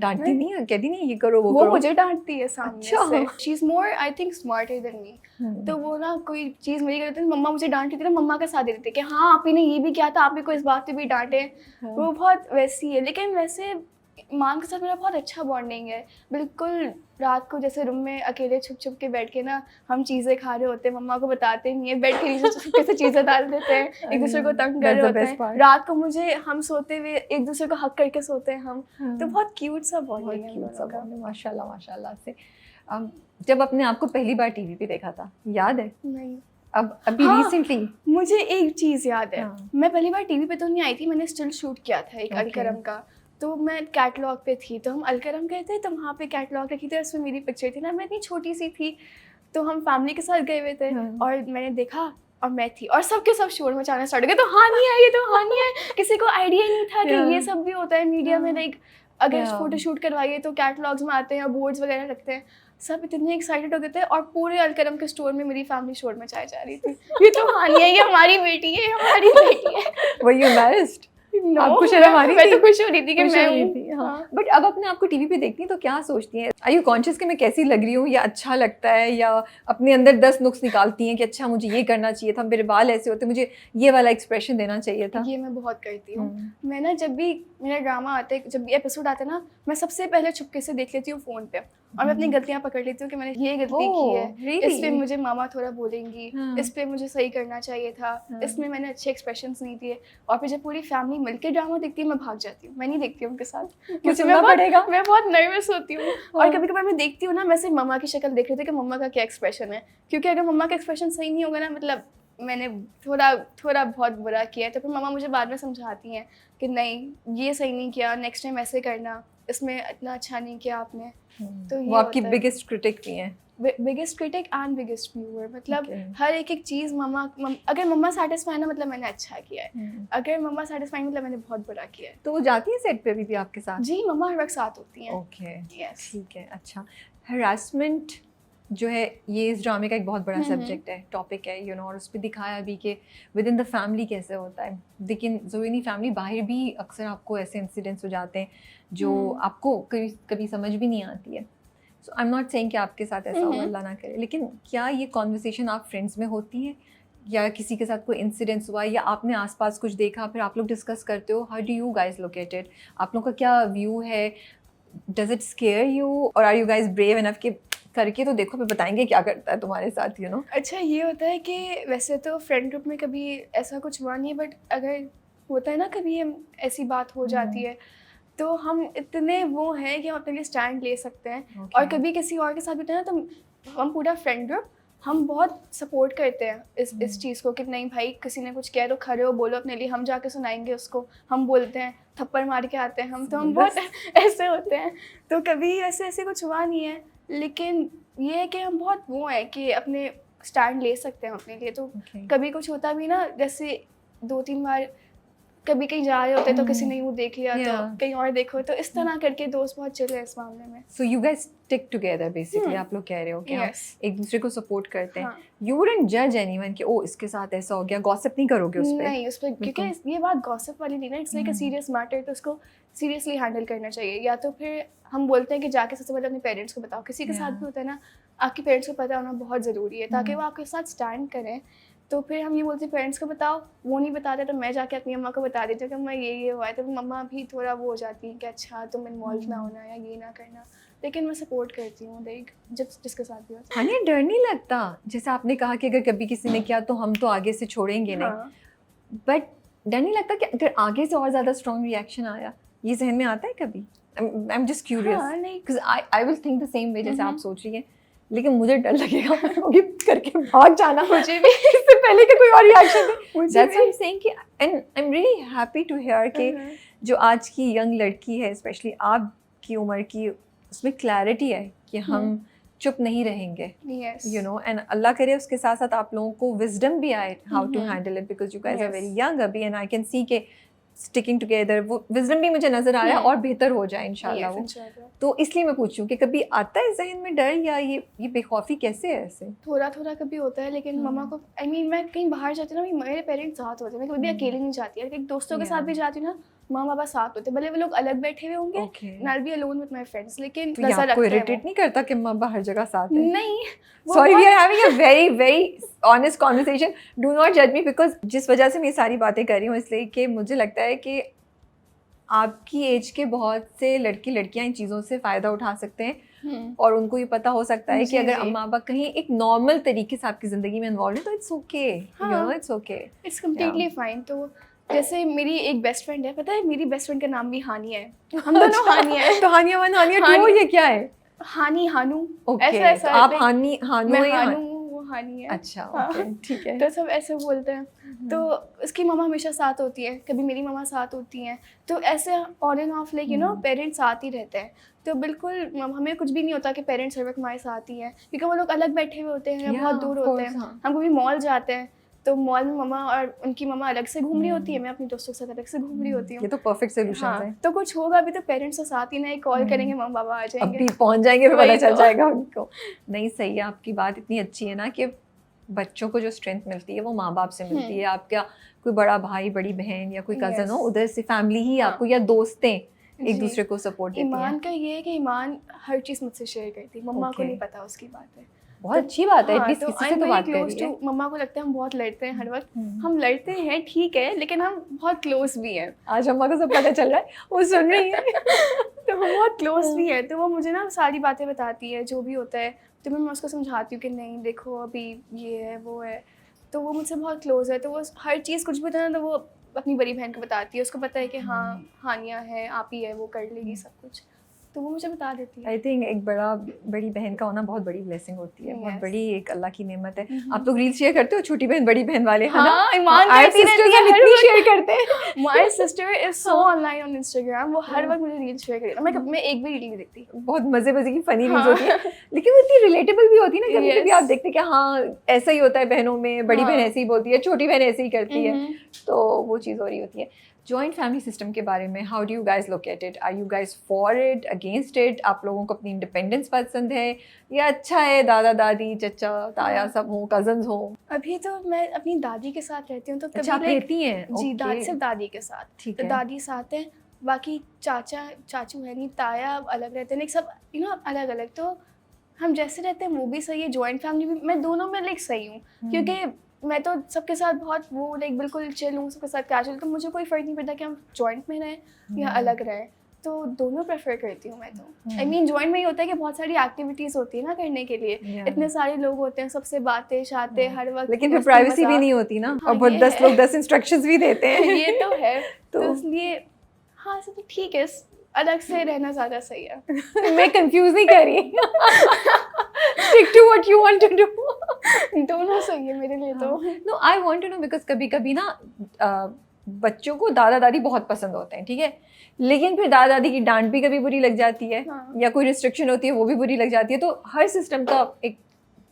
डांटती नहीं है, कहती नहीं ये करो वो वो करो? मुझे डांटती है सामने अच्छा। से। She is more I think smarter than me, तो वो ना कोई चीज़ मेरी करती थी, मम्मा मुझे डांटती थी ना, मम्मा का साथ देती थी कि हाँ आप ही ने ये भी किया था, आप ही को इस बात पे भी डांटे। वो बहुत वैसी है, लेकिन वैसे माँ के साथ मेरा बहुत अच्छा बॉन्डिंग है। बिल्कुल रात को जैसे रूम में अकेले छुप छुप के बैठ के ना हम चीज़ें खा रहे होते हैं, मम्मा को बताते नहीं है, बेड के नीचे छुपके से चीज़ें डाल देते हैं, एक दूसरे को तंग कर रहे होते हैं। रात को मुझे हम सोते हुए एक दूसरे को हक करके सोते हैं हम, तो बहुत क्यूट सा बॉन्डिंग है हम दोनों का। माशाल्लाह माशाल्लाह से। जब अपने आप को पहली बार टीवी पे देखा था, याद है? नहीं, अब अभी हाँ, रिसेंटली मुझे एक चीज़ याद है। मैं पहली बार टीवी पे तो नहीं आई थी, मैंने स्टिल शूट किया था एक अलकरम का, तो मैं कैटलॉग पे थी, तो हम अलकरम गए थे, तो वहाँ पे कैटलॉग रखी थी, उसमें मेरी पिक्चर थी ना, मैं इतनी छोटी सी थी, तो हम फैमिली के साथ गए हुए थे और मैंने देखा और मैं थी और सबके सब शोर मचाना स्टार्ट हो गए, तो हानी है, ये तो हानी है। किसी को आइडिया ही नहीं था कि ये सब भी होता है मीडिया में, लाइक अगर फोटो शूट करवाइए तो कैटलॉग्स में आते हैं और बोर्ड्स वगैरह रखते हैं। सब इतने एक्साइटेड हो गए थे और पूरे अलकरम के स्टोर में मेरी फैमिली शोर मचाई जा रही थी, ये तो हानी है, ये हमारी बेटी है, ये हमारी बेटी है। Were you embarrassed? No, आपको शर्म आ रही थी? मैं तो खुश हो रही थी कि मैं हूँ। हाँ। बट अब अपने आपको टीवी पे देखती हैं तो क्या सोचती हैं? आर यू कॉन्शियस कि मैं कैसी लग रही हूँ, या अच्छा लगता है, या अपने अंदर 10 नुक्स निकालती हैं कि अच्छा मुझे ये करना चाहिए था, मेरे बाल ऐसे होते, मुझे ये वाला एक्सप्रेशन देना चाहिए था? ये मैं बहुत करती हूँ। मैं ना जब भी मेरा ड्रामा आता है, जब भी एपिसोड आता है ना, मैं सबसे पहले चुपके से देख लेती हूँ फ़ोन पे और मैं अपनी गलतियाँ पकड़ लेती हूँ कि मैंने ये गलती की है, really? इस पे मुझे मामा थोड़ा बोलेंगी, इस पे मुझे सही करना चाहिए था, इसमें मैंने अच्छे एक्सप्रेशंस नहीं दिए। और फिर जब पूरी फैमिली मिलकर ड्रामा देखती है, मैं भाग जाती हूँ, मैं नहीं देखती हूँ उनके साथ, क्योंकि मैं बहुत नर्वस होती हूँ। और कभी कभार मैं देखती हूँ ना, मैं सिर्फ मम्मा की शक्ल देख रही थी कि मम्मा का क्या एक्सप्रेशन है, क्योंकि अगर मम्मा का एक्सप्रेशन सही नहीं होगा ना, मतलब मैंने थोड़ा बहुत बुरा किया है, तो फिर मम्मा मुझे बाद में समझाती हैं कि नहीं ये सही नहीं किया, नेक्स्ट टाइम ऐसे करना, इसमें इतना अच्छा नहीं किया आपने। तो वो आपकी बिगेस्ट क्रिटिक भी हैं? Biggest critic and biggest viewer, मतलब हर एक चीज़ अगर मम्मा सेटिस्फाई ना, मतलब मैंने अच्छा किया है, अगर मम्मा सेटिस्फाई मतलब मैंने बहुत बुरा किया है। तो वो जाती है सेट पे भी आपके साथ? जी, मम्मा हर वक्त साथ होती हैं। ओके, यस, ठीक है। अच्छा, हरासमेंट जो है ये इस ड्रामे का एक बहुत बड़ा सब्जेक्ट है, टॉपिक है, यू नो, और उस पर दिखाया भी कि विद इन द फैमिली कैसे होता है। लेकिन ज़ोइनी फैमिली बाहर भी अक्सर आपको ऐसे इंसिडेंट्स हो जाते हैं जो आपको कभी समझ भी नहीं आती है। So I am not saying कि आपके साथ ऐसा हो, अल्लाह ना करे, लेकिन क्या ये कॉन्वर्सेशन आप फ्रेंड्स में होती है, या किसी के साथ कोई इंसिडेंट्स हुआ, या आपने आसपास कुछ देखा फिर आप लोग डिस्कस करते हो? How do you guys look at it? आप लोग का क्या व्यू है? डज इट स्केयर यू, और are you guys brave enough कि करके तो देखो, फिर बताएंगे क्या करता है तुम्हारे साथ, यू नो? अच्छा, ये होता है कि वैसे तो फ्रेंड ग्रुप में कभी ऐसा कुछ हुआ नहीं है, बट अगर होता है ना कभी ऐसी बात हो जाती है, तो हम इतने वो हैं कि हम अपने लिए स्टैंड ले सकते हैं। और कभी किसी और के साथ भी होता है ना, तो हम पूरा फ्रेंड ग्रुप हम बहुत सपोर्ट करते हैं इस चीज़ को कि नहीं भाई, किसी ने कुछ किया तो खड़े हो, बोलो अपने लिए, हम जाके सुनाएंगे उसको, हम बोलते हैं, थप्पड़ मार के आते हैं हम, तो हम बहुत ऐसे होते हैं। तो कभी ऐसे कुछ हुआ नहीं है, लेकिन ये है कि हम बहुत वो हैं कि अपने स्टैंड ले सकते हैं अपने लिए। तो कभी कुछ होता भी ना, जैसे 2-3 बार कभी कहीं जा रहे होते तो किसी ने यूँ देख लिया तो कहीं और देखो, तो इस तरह करके दोस्त बहुत चिल है इस मामले में। So you guys stick together basically, आप लोग कह रहे हो कि हम एक दूसरे को सपोर्ट करते हैं। यू वुडंट जज एनीवन कि ओ इसके साथ ऐसा हो गया, गॉसिप नहीं करोगे उस पे? नहीं, उस पे, क्योंकि ये बात गॉसिप वाली नहीं ना, it's like a serious matter, तो उसको सीरियसली हैंडल करना चाहिए। या तो फिर हम बोलते हैं कि जाके सबसे पहले अपने पेरेंट्स को बताओ, किसी के साथ भी होता है ना, आपके पेरेंट्स को पता होना बहुत ज़रूरी है ताकि वो आपके साथ स्टैंड करें। तो फिर हम ये बोलते हैं पेरेंट्स को बताओ, वो नहीं बताते तो मैं जाके अपनी अम्मा को बता देती हूँ कि अम्मा ये हुआ है, तो मम्मा भी थोड़ा वो हो जाती है कि अच्छा तुम इन्वॉल्व ना होना या ये ना करना, लेकिन मैं सपोर्ट करती हूँ लाइक जिसके साथ भी होता है। हाँ, डर नहीं लगता? जैसे आपने कहा कि अगर कभी किसी ने किया तो हम तो आगे से छोड़ेंगे नहीं, बट डर नहीं लगता कि अगर आगे से और ज़्यादा स्ट्रॉन्ग रिएक्शन आया, ये जहन में आता है कभी? I am just curious because I will think the same way जैसे आप सोच रही हैं, लेकिन मुझे डर लगेगा क्योंकि करके भाग जाना मुझे भी इससे पहले कि कोई और रिएक्शन दे। That's why I am saying कि and I am really happy to hear कि जो आज की यंग लड़की है, स्पेशली आपकी उम्र की, उसमें क्लैरिटी है कि हम चुप नहीं रहेंगे, यू नो, एंड अल्लाह करे उसके साथ साथ आप लोगों को विजडम भी आए how to handle it, because you guys are very young अभी, एंड आई कैन सी के स्टिकिंग टुगेदर वो विजडम भी मुझे नजर आया और बेहतर हो जाए इंशाल्लाह वो। तो इसलिए मैं पूछूं कि कभी आता है जहन में डर, या ये बेखौफी कैसे है? ऐसे थोड़ा थोड़ा कभी होता है, लेकिन मम्मा को आई मीन मैं कहीं बाहर जाती हूँ ना, मेरे पेरेंट्स साथ होते हैं, मैं कभी अकेले नहीं जाती है, लेकिन दोस्तों के साथ भी जाती हूँ ना, माँ बाबा साथ होते हैं, भले वो लोग अलग बैठे हुए होंगे, I will be alone with my friends, लेकिन नजर रखते हैं। इरिटेट नहीं करता कि माँ बाहर जगह साथ है? नहीं, sorry, we are having a very very honest conversation, do not जज मी, बिकॉज जिस वजह से मैं ये सारी बातें कर रही हूँ इसलिए कि मुझे लगता है कि आपकी एज के बहुत से लड़कियां इन चीज़ों से फ़ायदा उठा सकते हैं, और उनको ये पता हो सकता है कि अगर अम्मा अब्बा कहीं एक नॉर्मल तरीके से आपकी ज़िंदगी में इन्वॉल्व है तो it's okay, you know, it's okay, it's completely fine. तो जैसे मेरी एक बेस्ट फ्रेंड है, पता है मेरी बेस्ट फ्रेंड का नाम भी हानिया है, हम दोनों हानिया है। तो हानिया वन हानिया टू, ये क्या है? हानी हानू, ऐसा आप हानी हानू मैं हानू, वो हानी है। अच्छा, ओके, ठीक है। तो सब ऐसे बोलते हैं। तो उसकी मम्मा हमेशा साथ होती है, कभी मेरी मम्मा साथ होती हैं, तो ऐसे on end of like you know parents साथ ही रहते हैं। तो बिल्कुल हमें कुछ भी नहीं होता कि पेरेंट्स हर वक्त हमारे साथ ही हैं, क्योंकि वो लोग अलग बैठे हुए होते हैं या बहुत दूर होते हैं। हम कभी मॉल जाते हैं तो मॉल में मम्मा और उनकी मम्मा अलग से घूम रही होती है, मैं अपनी दोस्तों के साथ अलग से घूम रही होती हूँ। ये तो परफेक्ट सोल्यूशन है। तो कुछ होगा भी तो पेरेंट्स तो साथ ही नहीं, कॉल करेंगे, मम्मा पापा आ जाएंगे, अभी पहुंच जाएंगे, फिर पता चल जाएगा उनको। नहीं, सही है, आपकी बात इतनी अच्छी है ना कि बच्चों को जो स्ट्रेंथ मिलती है वो माँ बाप से मिलती है। आपका कोई बड़ा भाई, बड़ी बहन या कोई कजन हो, उधर से फैमिली ही आपको या दोस्तें एक दूसरे को सपोर्ट देती हैं। ईमान का ये है कि ईमान हर चीज़ मुझसे शेयर करती है, मम्मा को नहीं पता उसकी बात है। बहुत अच्छी बात है, एटलीस्ट किसी से तो बात कर रही है। मम्मा को लगता है हम बहुत लड़ते हैं हर वक्त, हम लड़ते हैं ठीक है, लेकिन हम बहुत क्लोज भी हैं। आज अम्मा को सब पता चल रहा है, वो सुन रही है। तो हम बहुत क्लोज भी है, तो वो मुझे ना सारी बातें बताती है जो भी होता है, तो मैं उसको समझाती हूँ कि नहीं देखो अभी ये है वो है, तो वो मुझसे बहुत क्लोज है। तो वो हर चीज़ कुछ भी होता है ना तो वो अपनी बड़ी बहन को बताती है, उसको पता है कि हाँ हानिया है, आप ही है, वो कर लेगी सब कुछ, तो वो मुझे बता देती है। आई थिंक एक बड़ी बहन का होना बहुत बड़ी ब्लेसिंग होती है, बहुत बड़ी एक अल्लाह की नेमत है। आप लोग रील शेयर करते हो छोटी बहन बड़ी बहन वाले? हाँ, ईमान करती रहती है, इतनी शेयर करते हैं। My sister is so online on Instagram, वो हर वक्त मुझे रील शेयर करती है, मैं एक भी रील नहीं देखती। बहुत मजे की फनी रील्स होती है, लेकिन वो इतनी रिलेटेबल भी होती है ना, कभी कभी आप देखते हैं कि हाँ ऐसा ही होता है बहनों में, बड़ी बहन ऐसे ही बोलती है, छोटी बहन ऐसे ही करती है, तो वो चीज़ हो रही होती है। जॉइंट फैमिली सिस्टम के बारे में how do you guys look at it? Are you guys for it, against it? आप लोगों को अपनी इंडिपेंडेंस पसंद है या अच्छा है दादा दादी चचा ताया सब हो, कजन्स हो? अभी तो मैं अपनी दादी के साथ रहती हूँ, तो अच्छा आप रहती हैं? जी, दादी सिर्फ दादी के साथ, ठीक है। है, दादी साथ है, बाकी चाचा चाचू है नहीं, ताया अलग रहते हैं, लाइक सब यू नो अलग अलग। तो हम जैसे रहते हैं वो भी सही है, जॉइंट फैमिली भी, मैं दोनों में लाइक सही हूँ, क्योंकि मैं तो सबके साथ बहुत वो लाइक बिल्कुल चिल हूँ, सबके साथ कैजुअल, तो मुझे कोई फ़र्क नहीं पड़ता कि हम जॉइंट में रहें या अलग रहें, तो दोनों प्रेफर करती हूँ मैं तो। आई मीन जॉइंट में ही होता है कि बहुत सारी एक्टिविटीज़ होती है ना करने के लिए, इतने सारे लोग होते हैं, सबसे बातें शाते हर वक्त, लेकिन फिर प्राइवेसी भी नहीं होती ना, और बहुत 10 लोग 10 इंस्ट्रक्शंस भी देते हैं। ये तो है, तो इसलिए हाँ सब तो ठीक है, अलग से रहना ज़्यादा सही है। मैं कंफ्यूज नहीं कर रही। Stick to what you want to do. दोनों सही है मेरे लिए तो। No, I want to know because कभी-कभी ना बच्चों को दादा दादी बहुत पसंद होते हैं, ठीक है, लेकिन फिर दादा दादी की डांट भी कभी बुरी लग जाती है, या कोई रिस्ट्रिक्शन होती है वो भी बुरी लग जाती है, तो हर सिस्टम का एक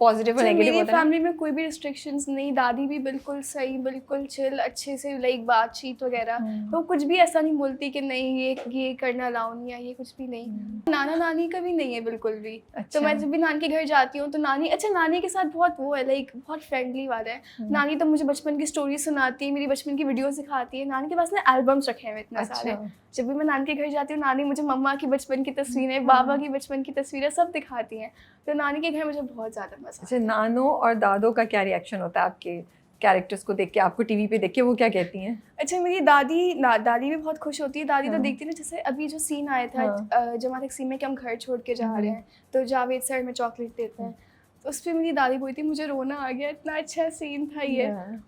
पॉजिटिव और नेगेटिव होता है। मेरी फैमिली में कोई भी रिस्ट्रिक्शंस नहीं, दादी भी बिल्कुल सही, बिल्कुल चिल, अच्छे से लाइक बातचीत वगैरह, तो कुछ भी ऐसा नहीं बोलती कि नहीं ये करना अलाउ नहीं है, ये कुछ भी नहीं। नाना नानी का भी नहीं है बिल्कुल भी। अच्छा। तो मैं जब भी नानी के घर जाती हूँ तो नानी के साथ बहुत वो है, लाइक बहुत फ्रेंडली वाला है। नानी तो मुझे बचपन की स्टोरी सुनाती है, मेरी बचपन की वीडियो सिखाती है, नानी के पास ना एल्बम्स रखे हैं इतने सारे। जब भी मैं नानी के घर जाती हूँ, नानी मुझे मम्मा की बचपन की तस्वीरें, बाबा की बचपन की तस्वीरें सब दिखाती हैं, तो नानी के घर मुझे बहुत ज़्यादा मजा। अच्छा, नानो और दादो का क्या रिएक्शन होता है आपके कैरेक्टर्स को देख के, आपको टीवी पे देख के वो क्या कहती हैं? अच्छा, मेरी दादी भी बहुत खुश होती है। दादी तो देखती है ना, जैसे अभी जो सीन आया था जमात तकसीम में कि हम घर छोड़ के जा रहे हैं, तो जावेद सर में चॉकलेट देते हैं, उस पर मेरी दादी बोलती, मुझे रोना आ गया, इतना अच्छा सीन था ये।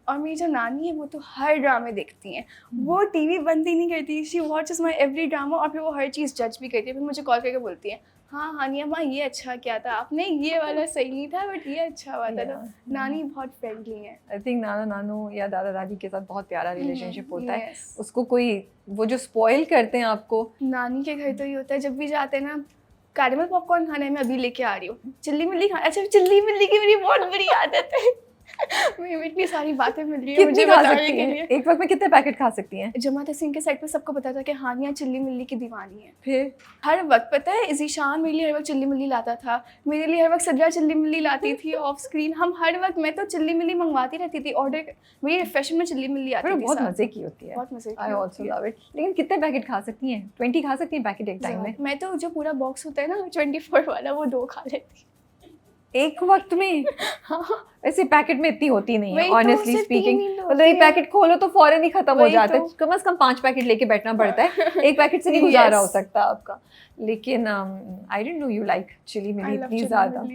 और मेरी जो नानी है वो तो हर ड्रामे देखती हैं, वो टीवी बंद ही नहीं करती, she watches my every drama, और फिर वो हर चीज़ जज भी करती है। फिर मुझे कॉल करके बोलती है, हाँ हानिया माँ ये अच्छा क्या था आपने, ये वाला सही नहीं था बट ये अच्छा हुआ था। तो नानी बहुत फ्रेंडली है। आई थिंक नाना नानू या दादा दादी के साथ बहुत प्यारा रिलेशनशिप होता है। yes. उसको कोई वो जो स्पॉइल करते हैं आपको, नानी के घर तो ये होता है, जब भी जाते हैं ना, कैरेमल पॉपकॉर्न खाने में अभी लेके आ रही हूँ, चिल्ली मिल्ली खा, अच्छा चिल्ली मिल्ली की मेरी बहुत बुरी आदत है। मुझे इतनी सारी बातें मिल रही है मुझे खा बताने सकती के हैं? लिए। एक वक्त में कितने पैकेट खा सकती हैं? जमात सिंह के सेट पे सबको पता था कि हानिया चिल्ली मिल्ली की दीवानी है। फिर हर वक्त पता है, ज़ीशान मेरे लिए हर वक्त चिल्ली मिल्ली लाता था, मेरे लिए हर वक्त सदरा चिल्ली मिल्ली लाती थी ऑफ स्क्रीन। हम हर वक्त, मैं तो चिल्ली मिल्ली मंगवाती रहती थी, ऑर्डर मेरी रिफ्रेशमेंट में चिल्ली मिल्ली आती थी। बहुत मजे की होती है, बहुत मजे आई आल्सो लव इट। लेकिन कितने पैकेट खा सकती हैं? 20 खा सकती हैं पैकेट एक टाइम में? मैं तो जो पूरा बॉक्स होता है ना 24 वाला, वो 2 खा लेती एक वक्त में? हाँ, ऐसे पैकेट में इतनी होती नहीं है वही तो, ऑनेस्टली सिर्फ स्पीकिंग। 3 ही मतलब एक पैकेट खोलो तो फौरन ही खत्म हो वही जाता है, तो। कम से कम 5 पैकेट लेके बैठना पड़ता है, एक पैकेट से नहीं गुजारा हो सकता आपका। लेकिन I didn't know you like chili मिली इतनी ज्यादा।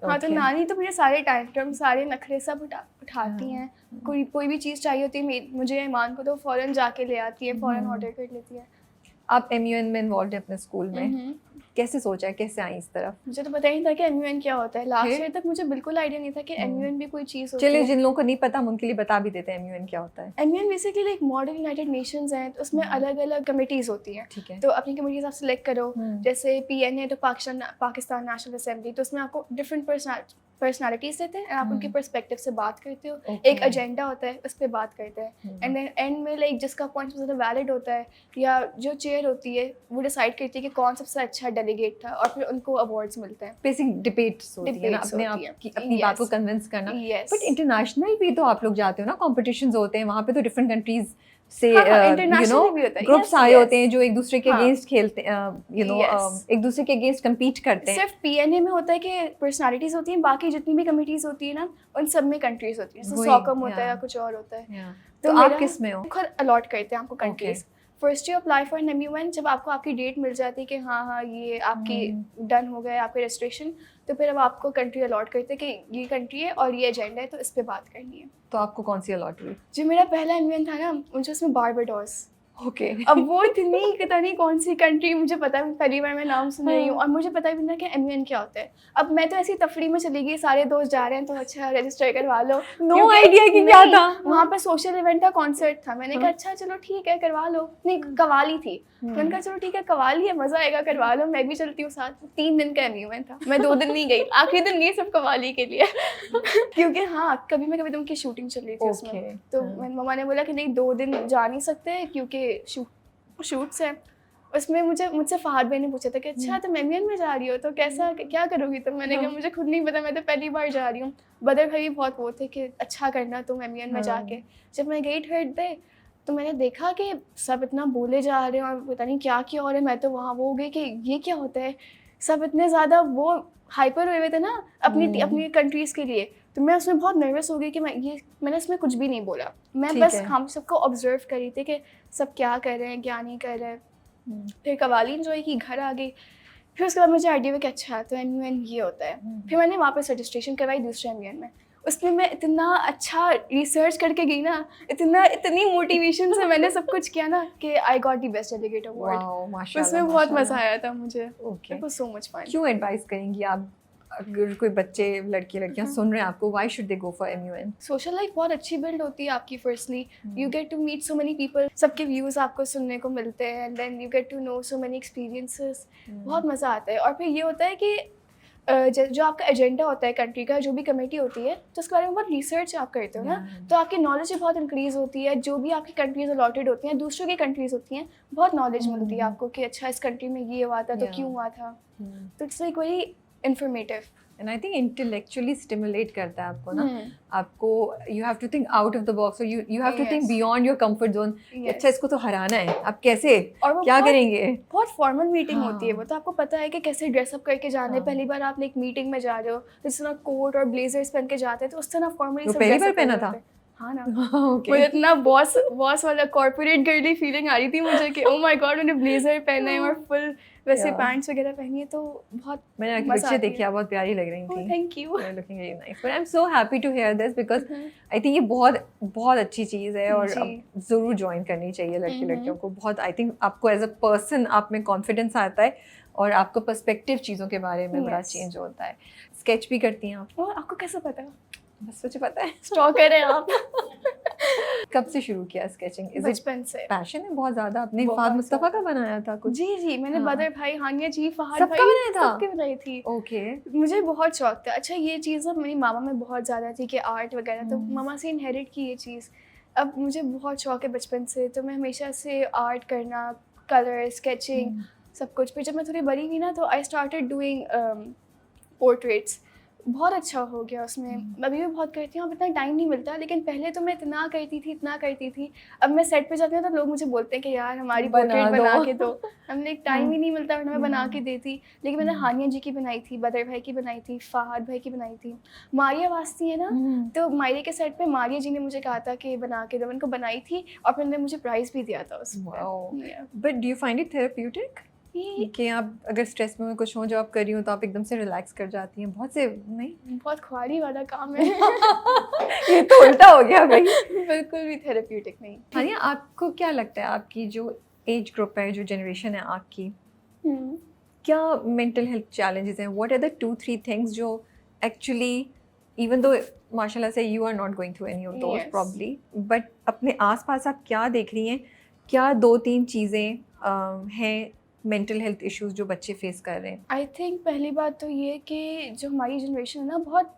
हाँ, तो नानी तो मुझे सारे टाइम सारे नखरे सब उठाती हैं। कोई भी चीज़ चाहिए होती है मुझे, ईमान को, तो फ़ौरन जाके ले आती है, फ़ौरन ऑर्डर कर लेती है। आप MUN में इन्वॉल्व है अपने स्कूल में, कैसे सोचा है, कैसे आई इस तरफ? मुझे तो पता ही नहीं था कि MUN क्या होता है। लास्ट ईयर तक मुझे बिल्कुल आइडिया नहीं था कि MUN भी कोई चीज़ होती है। चलिए, जिन लोगों को नहीं पता हम उनके लिए बता भी देते हैं MUN क्या होता है। MUN बेसिकली एक मॉडल यूनाइटेड नेशंस है, तो उसमें अलग अलग कमेटीज़ होती हैं। ठीक है। तो अपनी कमेटीज आप सिलेक्ट करो। जैसे PN है तो पाकिस्तान नेशनल असेंबली, तो उसमें आपको डिफरेंट पर्सनालिटीज देते हैं, आप उनके पर्सपेक्टिव से बात करते हो। एक एजेंडा होता है, उस पर बात करते हैं, एंड देन एंड में लाइक जिसका पॉइंट सबसे ज़्यादा वैलिड होता है, या जो चेयर होती है वो डिसाइड करती है कि कौन सबसे अच्छा डेलीगेट था, और फिर उनको अवार्ड्स मिलते हैं। बेसिक डिबेट्स होती है ना, अपने आप की अपनी बात को कन्विंस करना। बट इंटरनेशनल भी तो आप लोग जाते हो ना, कॉम्पिटिशंस होते हैं वहाँ पे, तो डिफरेंट कंट्रीज से ग्रुप्स आए होते हैं जो एक दूसरे के अगेंस्ट खेलते हैं, एक दूसरे के अगेंस्ट कम्पीट करते हैं। सिर्फ PNA में होता है कि पर्सनालिटीज होती हैं, बाकी जितनी भी कमिटीज होती है ना, उन सब में कंट्रीज होती है। जैसे सॉकम होता है या कुछ और होता है। तो आप किस में हो? खुद अलॉट करते हैं आपको countries. First you apply for an MUN, जब आपको आपकी डेट मिल जाती है कि हाँ ये आपकी डन हो गया आपके रजिस्ट्रेशन, तो फिर अब आपको कंट्री अलॉट करते हैं कि ये कंट्री है और ये एजेंडा है, तो इस पे बात करनी है। तो आपको कौन सी अलॉट हुई? जो मेरा पहला MUN था ना, मुझे उसमें बारबाडोस। ओके। अब वो इतनी पता नहीं कौन सी कंट्री, मुझे पता है, पहली बार मैं नाम सुन रही हूँ, और मुझे पता भी नहीं था कि MUN क्या होता है। अब मैं तो ऐसी तफरी में चली गई, सारे दोस्त जा रहे हैं तो अच्छा रजिस्टर करवा लो। नो आइडिया कि क्या था वहाँ पे, सोशल इवेंट था, कॉन्सर्ट था। मैंने कहा अच्छा चलो ठीक है करवा लो। नहीं, कवाली थी। मैंने कहा चलो ठीक है कवाली है, मजा आएगा, करवा लो, मैं भी चलती हूँ साथ। 3 दिन का MUN था, मैं 2 दिन नहीं गई, आखिरी दिन गई सब कवाली के लिए। क्योंकि हाँ, कभी मैं कभी उनकी शूटिंग चल रही थी उसमें, तो मम्मा ने बोला कि नहीं 2 दिन जा नहीं सकते क्योंकि शूट्स हैं उसमें। मुझसे फहद भाई ने पूछा था कि अच्छा तुम MUN में जा रही हो तो कैसा क्या करोगी तुम? मैंने कहा मुझे खुद नहीं पता, मैं तो पहली बार जा रही हूँ। बदर भाई भी बहुत वो थे कि अच्छा करना तुम MUN में जाके। जब मैं गई थर्ड डे तो मैंने देखा कि सब इतना बोले जा रहे हैं और पता नहीं क्या क्या हो रहा है। मैं तो वहाँ वो हो गई कि ये क्या होता है, सब इतने ज़्यादा वो हाइपर हुए थे ना अपनी कंट्रीज़ के लिए। तो मैं उसमें बहुत नर्वस हो गई कि मैंने उसमें कुछ भी नहीं बोला। मैं बस हम सबको ऑब्जर्व कर रही थी कि सब क्या कर रहे हैं क्या नहीं कर रहे हैं। फिर कवाली इंजॉय की, घर आ गई। फिर उसके बाद मुझे आइडिया हुआ कि अच्छा तो MUN ये होता है। फिर मैंने वापस रजिस्ट्रेशन करवाई दूसरे MUN में। उसमें मैं इतना अच्छा रिसर्च करके गई ना, इतनी मोटिवेशन से मैंने सब कुछ किया ना कि I got the best delegate award. उसमें बहुत मज़ा आया था मुझे। It was so much fun. क्यों एडवाइस करेंगी आप, अगर कोई बच्चे लड़कियां सुन रहे हैं आपको, why should they go for MUN? Social life बहुत अच्छी बिल्ड होती है आपकी। Firstly you get to meet so many people, सबके व्यूज़ आपको सुनने को मिलते हैं, and then you get to know so many experiences. बहुत मज़ा आता है। और फिर ये होता है कि जो आपका एजेंडा होता है कंट्री का, जो भी कमेटी होती है, तो उसके बारे में बहुत रिसर्च आप करते हो ना, तो आपकी नॉलेज भी बहुत इंक्रीज़ होती है। जो भी आपकी कंट्रीज अलॉटेड होती हैं, दूसरों की कंट्रीज होती हैं, बहुत नॉलेज मिलती है आपको कि अच्छा इस कंट्री में ये हुआ था तो क्यों हुआ था। तो it's like very informative. And I think intellectually stimulate करता है आपको ना, आपको you have to think out of the box, और you have to think beyond your comfort zone. अच्छा इसको तो हराना है, आप कैसे और क्या करेंगे? बहुत फॉर्मल मीटिंग होती है वो, तो आपको पता है कि कैसे ड्रेसअप करके जाना है। पहली बार आप एक मीटिंग में जा रहे हो, जिस तरह कोट और ब्लेजर्स पहन के जाते हैं, तो उस तरह फॉर्मली पहली बार पहना था। हाँ ना। ओके मुझे इतना बॉस बॉस वाला कॉर्पोरेट गर्ली फीलिंग आ रही थी मुझे कि ओ माय गॉड, मैंने ब्लेजर पहना है और फुल वैसे Yeah. पैंट्स वगैरह पहनी है, तो बहुत मैंने आपकी मजा पिक्चर आती देखी, है। आप बहुत प्यारी लग रही ओह थी। Thank you. You're looking really nice. But I'm so happy to hear this because I think ये बहुत बहुत अच्छी चीज़ है और जी। अब ज़रूर ज्वाइन करनी चाहिए लड़के हम्म। लड़कियों को। बहुत आई थिंक आपको एज अ पर्सन आप में कॉन्फिडेंस आता है और आपका पर्सपेक्टिव चीज़ों के बारे में बड़ा Yes. चेंज होता है। स्केच भी करती हैं आप? और आपको कैसे पता? बस मुझे पता है। स्टॉकर है आप। कब से शुरू किया स्केचिंग? इज इट बचपन से। पैशन है बहुत ज़्यादा? आपने बहुत फाद मुस्तफ़ा ज़्यादा। का बनाया था कुछ? जी जी, मैंने हाँ। बदर भाई, हानिया जी, फहाद सबका भाई, बनाया था? सबके बनाई थी। ओके। मुझे बहुत शौक था। अच्छा, ये चीज़ ना मेरी मामा में बहुत ज़्यादा थी कि आर्ट वगैरह, तो हम्म। मामा से इनहेरिट की ये चीज़। अब मुझे बहुत शौक है बचपन से, तो मैं हमेशा से आर्ट करना, कलर, स्केचिंग, सब कुछ। फिर जब मैं थोड़ी बड़ी हुई ना, तो आई स्टार्टेड डूइंग पोर्ट्रेट्स। बहुत अच्छा हो गया उसमें। अभी भी बहुत करती हूँ, अब इतना टाइम नहीं मिलता, लेकिन पहले तो मैं इतना करती थी। अब मैं सेट पे जाती हूँ तो लोग मुझे बोलते हैं कि यार हमारी पोर्ट्रेट बना के दो। हमने एक टाइम ही नहीं मिलता वरना मैं बना के देती। लेकिन मैंने हानिया जी की बनाई थी, बदर भाई की बनाई थी, फहाद भाई की बनाई थी। मारिया वास्ती है ना, तो मारिया के सेट पे मारिया जी ने मुझे कहा था कि बना के दो, मैंने उनको बनाई थी और फिर उन्होंने मुझे प्राइज़ भी दिया था उस पे। But do you find it therapeutic कि आप अगर स्ट्रेस में कुछ हो जो आप कर रही हो तो आप एकदम से रिलैक्स कर जाती हैं? बहुत से नहीं बहुत ख्वारी वाला काम है। ये तो उल्टा हो गया भाई। बिल्कुल भी थेरेप्यूटिक नहीं। हानिया, आपको क्या लगता है आपकी जो एज ग्रुप है, जो जनरेशन है आपकी, क्या मेंटल हेल्थ चैलेंजेस हैं? व्हाट आर द 2-3 थिंग्स जो एक्चुअली, इवन दो माशाल्लाह से you are not going through any of those Yes. Probably, but अपने आसपास आप क्या देख रही हैं? क्या 2-3 चीज़ें हैं मेंटल हेल्थ इश्यूज जो बच्चे फेस कर रहे हैं? आई थिंक पहली बात तो ये कि जो हमारी जनरेशन है ना, बहुत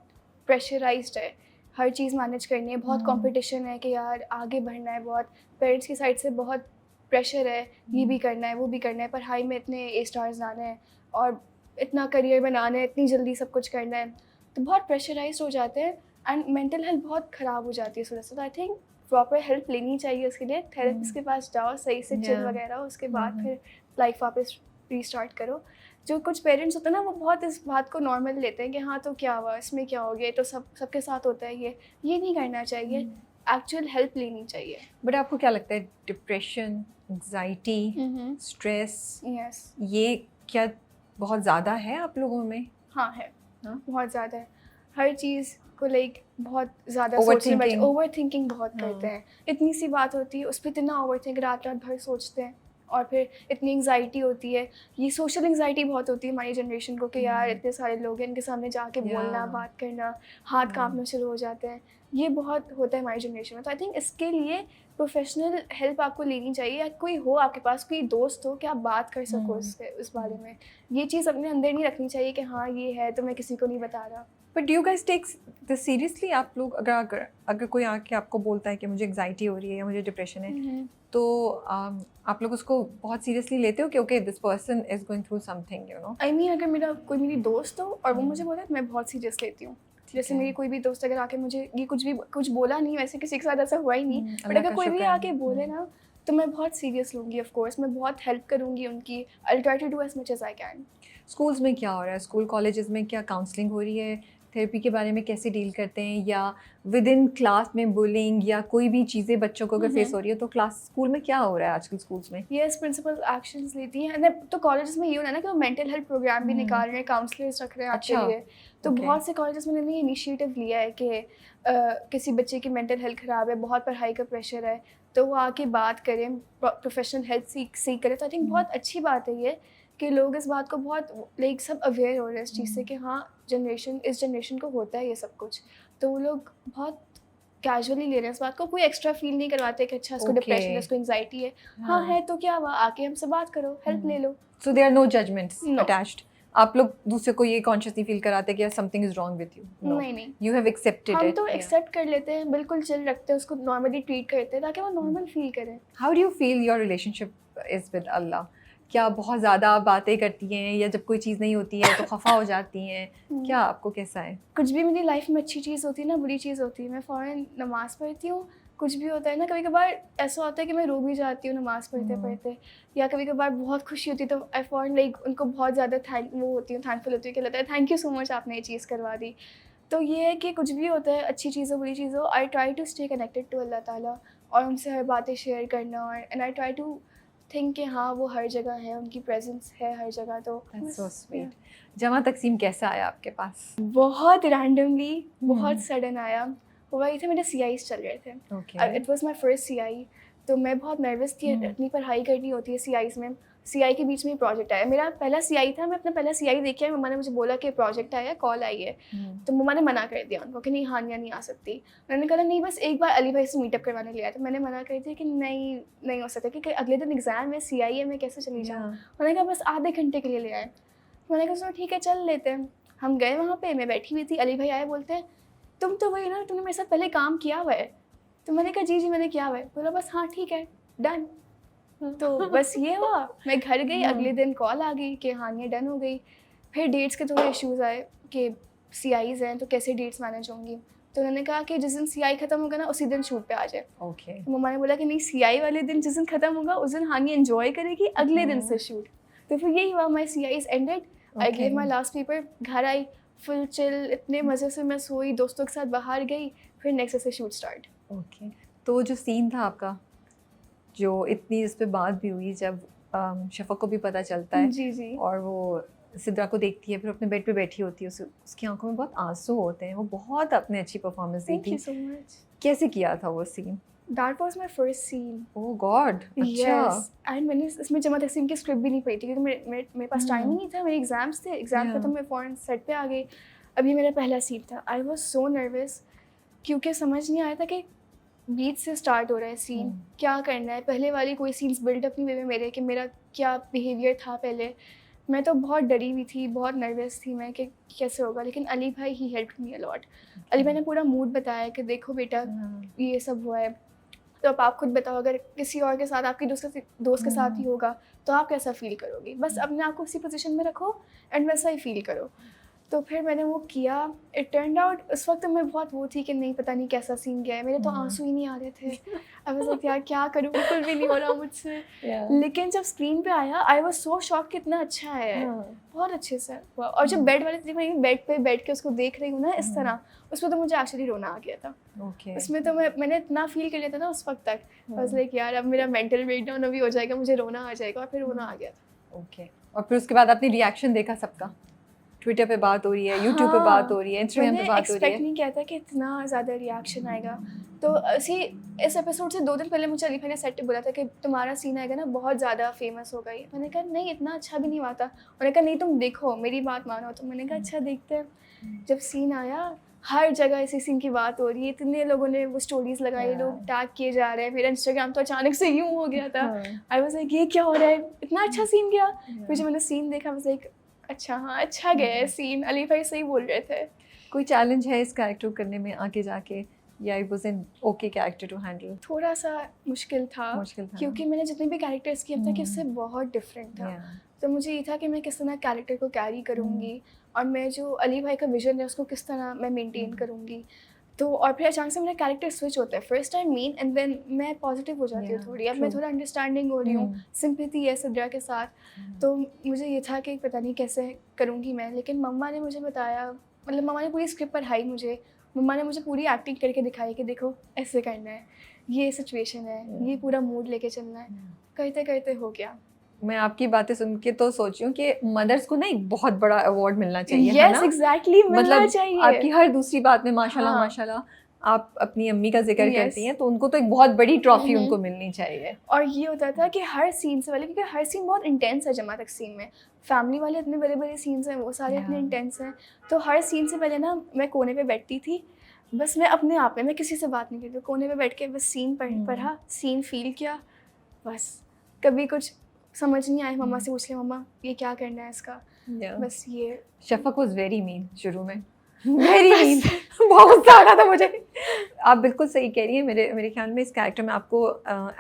प्रेशराइज्ड है, हर चीज़ मैनेज करनी है, बहुत कंपटीशन है कि यार आगे बढ़ना है, बहुत पेरेंट्स की साइड से बहुत प्रेशर है, ये भी करना है, वो भी करना है, पढ़ाई में इतने ए स्टार्स लाने हैं और इतना करियर बनाना है, इतनी जल्दी सब कुछ करना है, तो बहुत प्रेशराइज्ड हो जाते हैं एंड मेंटल हेल्थ बहुत ख़राब हो जाती है इस वजह से। तो आई थिंक प्रॉपर हेल्प लेनी चाहिए उसके लिए। थेरेपिस्ट के पास जाओ, सही से चिल Yeah. वगैरह, उसके बाद फिर लाइफ वापस रीस्टार्ट करो। जो कुछ पेरेंट्स होते हैं ना, वो बहुत इस बात को नॉर्मल लेते हैं कि हाँ तो क्या हुआ, इसमें क्या हो गया, ये तो सबके साथ होता है, ये नहीं करना चाहिए। एक्चुअल हेल्प लेनी चाहिए। बट आपको क्या लगता है डिप्रेशन, एंग्जाइटी, स्ट्रेस, यस, ये क्या बहुत ज़्यादा है आप लोगों में? हाँ है, हाँ? बहुत ज़्यादा है। हर चीज़ को लाइक बहुत ज़्यादा Overthinking. ओवर थिंकिंग बहुत करते हैं। इतनी सी बात होती है उस पर इतना ओवर थिंक, रात रात भर सोचते हैं और फिर इतनी एंग्जाइटी होती है। ये सोशल एंग्जाइटी बहुत होती है हमारी जनरेशन को कि यार इतने सारे लोग हैं, इनके सामने जाके बोलना, बात करना, हाथ कांपना शुरू हो जाते हैं। ये बहुत होता है हमारी जनरेशन में। तो आई थिंक इसके लिए प्रोफेशनल हेल्प आपको लेनी चाहिए, या कोई हो आपके पास, कोई दोस्त हो कि आप बात कर सको उस बारे में। ये चीज़ अपने अंदर नहीं रखनी चाहिए कि हाँ ये है तो मैं किसी को नहीं बता रहा। But do you guys take this seriously? आप लोग अगर कोई आके आपको बोलता है कि मुझे एंग्जाइटी हो रही है या मुझे डिप्रेशन है, तो आप लोग उसको बहुत सीरियसली लेते हो कि okay this person is going through something, you know? I mean अगर मेरी दोस्त हो और वो मुझे बोले, मैं बहुत सीरियस लेती हूँ। जैसे मेरी कोई भी दोस्त अगर आके मुझे ये कुछ बोला नहीं, वैसे किसी के साथ ऐसा हुआ ही नहीं, बट अगर कोई भी आके बोले ना, तो मैं बहुत सीरियस लूँगी। ऑफ कोर्स मैं बहुत हेल्प करूँगी उनकी। I will try to do as much as I can. Schools में क्या हो रहा है? स्कूल कॉलेजेस में क्या काउंसलिंग हो रही है? थेरेपी के बारे में कैसे डील करते हैं? या विद इन क्लास में बुलिंग या कोई भी चीज़ें बच्चों को अगर फेस हो रही है, तो स्कूल में क्या हो रहा है आजकल स्कूल्स में? यस, प्रिंसिपल एक्शंस लेती हैं। तो कॉलेजेस में ये होना है ना कि वो मेंटल हेल्थ प्रोग्राम भी निकाल रहे हैं, काउंसलर्स रख रहे हैं आपके लिए। तो बहुत से कॉलेजेस में उन्होंने इनिशिएटिव लिया है कि किसी बच्चे की मेंटल हेल्थ ख़राब है, बहुत पढ़ाई का प्रेशर है, तो वो आके बात करें, प्रोफेशनल हेल्प सीख करें। तो आई थिंक बहुत अच्छी बात है ये कि लोग इस बात को बहुत लाइक सब अवेयर हो रहे हैं इस चीज़ से कि हाँ इस जनरेशन को होता है ये सब कुछ। तो वो लोग बहुत कैजुअली ले रहे हैं इस बात को, कोई एक्स्ट्रा फील नहीं करवाते कि अच्छा इसको डिप्रेशन है, इसको एंग्जाइटी है। हाँ है तो क्या हुआ, आके हमसे बात करो, हेल्प ले लो। So there are no judgements No. Attached? आप लोग दूसरे को ये कॉन्शियसली फील कराते हैं कि something is wrong with you? नहीं, यू हैव एक्सेप्टेड हम इट? तो एक्सेप्ट कर लेते हैं, बिल्कुल चिल रखते हैं उसको, नॉर्मली ट्रीट करते हैं ताकि वो नॉर्मल फील करें। How do you feel your relationship is with Allah? क्या बहुत ज़्यादा बातें करती हैं या जब कोई चीज़ नहीं होती है तो खफा हो जाती हैं? क्या आपको कैसा है? कुछ भी मेरी लाइफ में अच्छी चीज़ होती है ना, बुरी चीज़ होती है, मैं फ़ौरन नमाज़ पढ़ती हूँ। कुछ भी होता है ना, कभी कभार ऐसा होता है कि मैं रो भी जाती हूँ नमाज़ पढ़ते पढ़ते, या कभी कभार बहुत खुशी होती है तो आई फ़ौरन लाइक उनको बहुत ज़्यादा थैंकफुल होती हूँ कि लगता है थैंक यू सो मच, आपने ये चीज़ करवा दी। तो ये है कि कुछ भी होता है, अच्छी चीज़ हो बुरी चीज़ हो, I try to stay connected to Allah ताला और उनसे हर बातें शेयर करना, और and I try to think कि हाँ वो हर जगह है, उनकी प्रेजेंस है हर जगह। तो That's so sweet. जमा तकसीम कैसा आया आपके पास? बहुत रैंडमली, बहुत सडन आया। हुआ ये थे, मेरे CIs चल रहे थे, Okay. It was my first CI। तो मैं बहुत नर्वस थी, अपनी पढ़ाई करनी होती है CIs में। CI के बीच में प्रोजेक्ट आया, मेरा पहला CI था, मैं अपना पहला CI देख के आई, मम्मा ने मुझे बोला कि प्रोजेक्ट आया, कॉल आई है। तो मम्मा ने मना कर दिया उनको कि नहीं हानिया नहीं आ सकती। मैंने कहा नहीं, बस एक बार अली भाई से मीटअप करवाने लिया। तो मैंने मना कर दिया कि नहीं हो सकता, क्योंकि अगले दिन एग्ज़ाम है, CI है, मैं कैसे चली जाऊँ। मैंने कहा बस आधे घंटे के लिए ले आए। मैंने कहा चलो ठीक है चल लेते हैं। हम गए वहाँ पे, मैं बैठी हुई थी, अली भाई आए, बोलते हैं तुम तो वही ना, तुमने मेरे साथ पहले काम किया हुआ है। तो मैंने कहा जी मैंने किया हुआ है। बोला बस हाँ ठीक है डन। तो बस ये हुआ, मैं घर गई, अगले दिन कॉल आ गई कि हाँ ये डन हो गई। फिर डेट्स के थोड़े इश्यूज़ आए कि CIs हैं तो कैसे डेट्स मैनेज होंगी। तो उन्होंने कहा कि जिस दिन CI ख़त्म होगा ना उसी दिन शूट पे आ जाए। Okay. तो मम्मा ने बोला कि नहीं, CI वाले दिन जिस दिन ख़त्म होगा उस दिन हानि एंजॉय करेगी, अगले दिन से शूट। तो फिर यही हुआ, माई CIs ended, I gave my last paper, घर आई फुल चिल, इतने मज़े से मैं सोई, दोस्तों के साथ बाहर गई, फिर नेक्स्ट से शूट स्टार्ट। Okay. तो जो सीन था आपका, जो इतनी इस पे बात भी हुई, जब शफक को भी पता चलता है जी और वो सिद्रा को देखती है, फिर अपने बेड पे बैठी होती है, उसकी आंखों में बहुत आंसू होते हैं, वो बहुत अपने अच्छी परफॉर्मेंस दी थैंक थी। You so much. कैसे किया था वो scene? That was my first scene. Oh god, अच्छा। यस, एंड मैंने इसमें जमा तकसीम की स्क्रिप्ट भी नहीं पढ़ी थी, क्योंकि मेरे पास टाइम ही नहीं था, मेरे एग्जाम्स थे, एग्जाम खत्म, मैं फ़ौरन सेट पे आ गई। अभी मेरा पहला सीन था, आई वाज सो नर्वस, क्योंकि समझ नहीं आया था कि बीच से स्टार्ट हो रहा है सीन, क्या करना है। पहले वाली कोई सीन्स बिल्डअप नहीं हुए थे मेरे कि मेरा क्या बिहेवियर था पहले। मैं तो बहुत डरी हुई थी, बहुत नर्वस थी मैं कि कैसे होगा। लेकिन अली भाई ही हेल्प मी अलॉट। अली भाई ने पूरा मूड बताया कि देखो बेटा ये सब हुआ है, तो अब आप खुद बताओ, अगर किसी और के साथ, आपकी दोस्त के साथ ही होगा तो आप कैसा फील करोगी। बस अपने आप को उसी पोजीशन में रखो एंड वैसा ही फील करो। तो फिर मैंने वो किया, इट टर्न्ड आउट। उस वक्त मैं बहुत वो थी कि नहीं पता नहीं कैसा सीन गया है, मेरे तो आंसू ही नहीं आ रहे थे। आई वाज लाइक यार क्या करूँ, बिल्कुल भी नहीं हो रहा मुझसे। लेकिन जब स्क्रीन पे आया आई वाज सो शॉक कि इतना अच्छा है, बहुत अच्छे से हुआ। और जब बेड वाले मैं बेड पे बैठ के उसको देख रही हूँ ना इस तरह, उसमें तो मुझे एक्चुअली रोना आ गया था। उसमें तो मैंने इतना फील कर लिया था ना उस वक्त तक, बस लाइक यार अब मेरा मेंटल ब्रेकडाउन अभी हो जाएगा, मुझे रोना आ जाएगा, और फिर रोना आ गया था। ओके। और फिर उसके बाद आपने रिएक्शन देखा सबका, ट्विटर पे बात हो रही है, यूट्यूब पे बात हो रही है, इंस्टाग्राम पे बात हो रही है। एक्सपेक्ट नहीं किया था कि इतना ज़्यादा रिएक्शन आएगा। तो इस एपिसोड से 2 दिन पहले मुझे अली भाई ने सेट पे बोला था कि तुम्हारा सीन आएगा ना बहुत ज़्यादा फेमस होगा ये। मैंने कहा नहीं इतना अच्छा भी नहीं हुआ था। उन्होंने कहा नहीं तुम देखो, मेरी बात मानो। तो मैंने कहा अच्छा देखते हैं। जब सीन आया, हर जगह इसी सीन की बात हो रही है, इतने लोगों ने वो स्टोरीज लगाई, लोग टैग किए जा रहे हैं। मेरा इंस्टाग्राम तो अचानक से यूँ हो गया था। आई वाज लाइक ये क्या हो रहा है, इतना अच्छा सीन गया। फिर जब मैंने सीन देखा वाज लाइक अच्छा हाँ अच्छा गया है सीन। अली भाई सही बोल रहे थे। कोई चैलेंज है इस कैरेक्टर करने में आगे जाके, या it was an okay character to handle? थोड़ा सा मुश्किल था क्योंकि मैंने जितने भी कैरेक्टर्स किए थे कि उससे बहुत डिफरेंट था। तो मुझे ये था कि मैं किस तरह कैरेक्टर को कैरी करूँगी और मैं जो अली भाई का विजन है उसको किस तरह मैं मेंटेन करूँगी। तो और फिर अचानक से मेरा कैरेक्टर स्विच होता है, first time mean and then मैं पॉजिटिव हो जाती हूँ थोड़ी। अब मैं थोड़ा अंडरस्टैंडिंग हो रही हूँ, सिंपैथी है सिद्रा के साथ। तो मुझे ये था कि पता नहीं कैसे करूँगी मैं। लेकिन मम्मा ने मुझे बताया, मतलब मम्मा ने पूरी स्क्रिप्ट पढ़ाई मुझे, मम्मा ने मुझे पूरी एक्टिंग करके दिखाई कि देखो ऐसे करना है, ये सिचुएशन है, ये पूरा मूड लेके चलना है। करते करते हो गया। मैं आपकी बातें सुन के तो सोची हूँ कि मदर्स को ना एक बहुत बड़ा अवार्ड मिलना चाहिए। Yes, exactly, मिलना चाहिए। आपकी हर दूसरी बात में माशाल्लाह माशाल्लाह आप अपनी अम्मी का जिक्र करती हैं, तो उनको तो एक बहुत बड़ी ट्रॉफी उनको मिलनी चाहिए। और ये होता था कि हर सीन से पहले, क्योंकि हर सीन बहुत इंटेंस है जमा तकसीम में, फैमिली वाले इतने बड़े बड़े सीन्स हैं, वो सारे इतने इंटेंस हैं। तो हर सीन से पहले ना मैं कोने पे बैठती थी, बस मैं अपने आप में, मैं किसी से बात नहीं करती, कोने पे बैठ के बस सीन पढ़ा, सीन फील किया, बस। कभी कुछ समझ नहीं आया, मम्मा से पूछ लिया, मम्मा ये क्या करना है इसका, बस ये। शफक वाज वेरी मीन शुरू में, वेरी मीन बहुत ज़्यादा था मुझे। आप बिल्कुल सही कह रही हैं। मेरे ख्याल में इस कैरेक्टर में आपको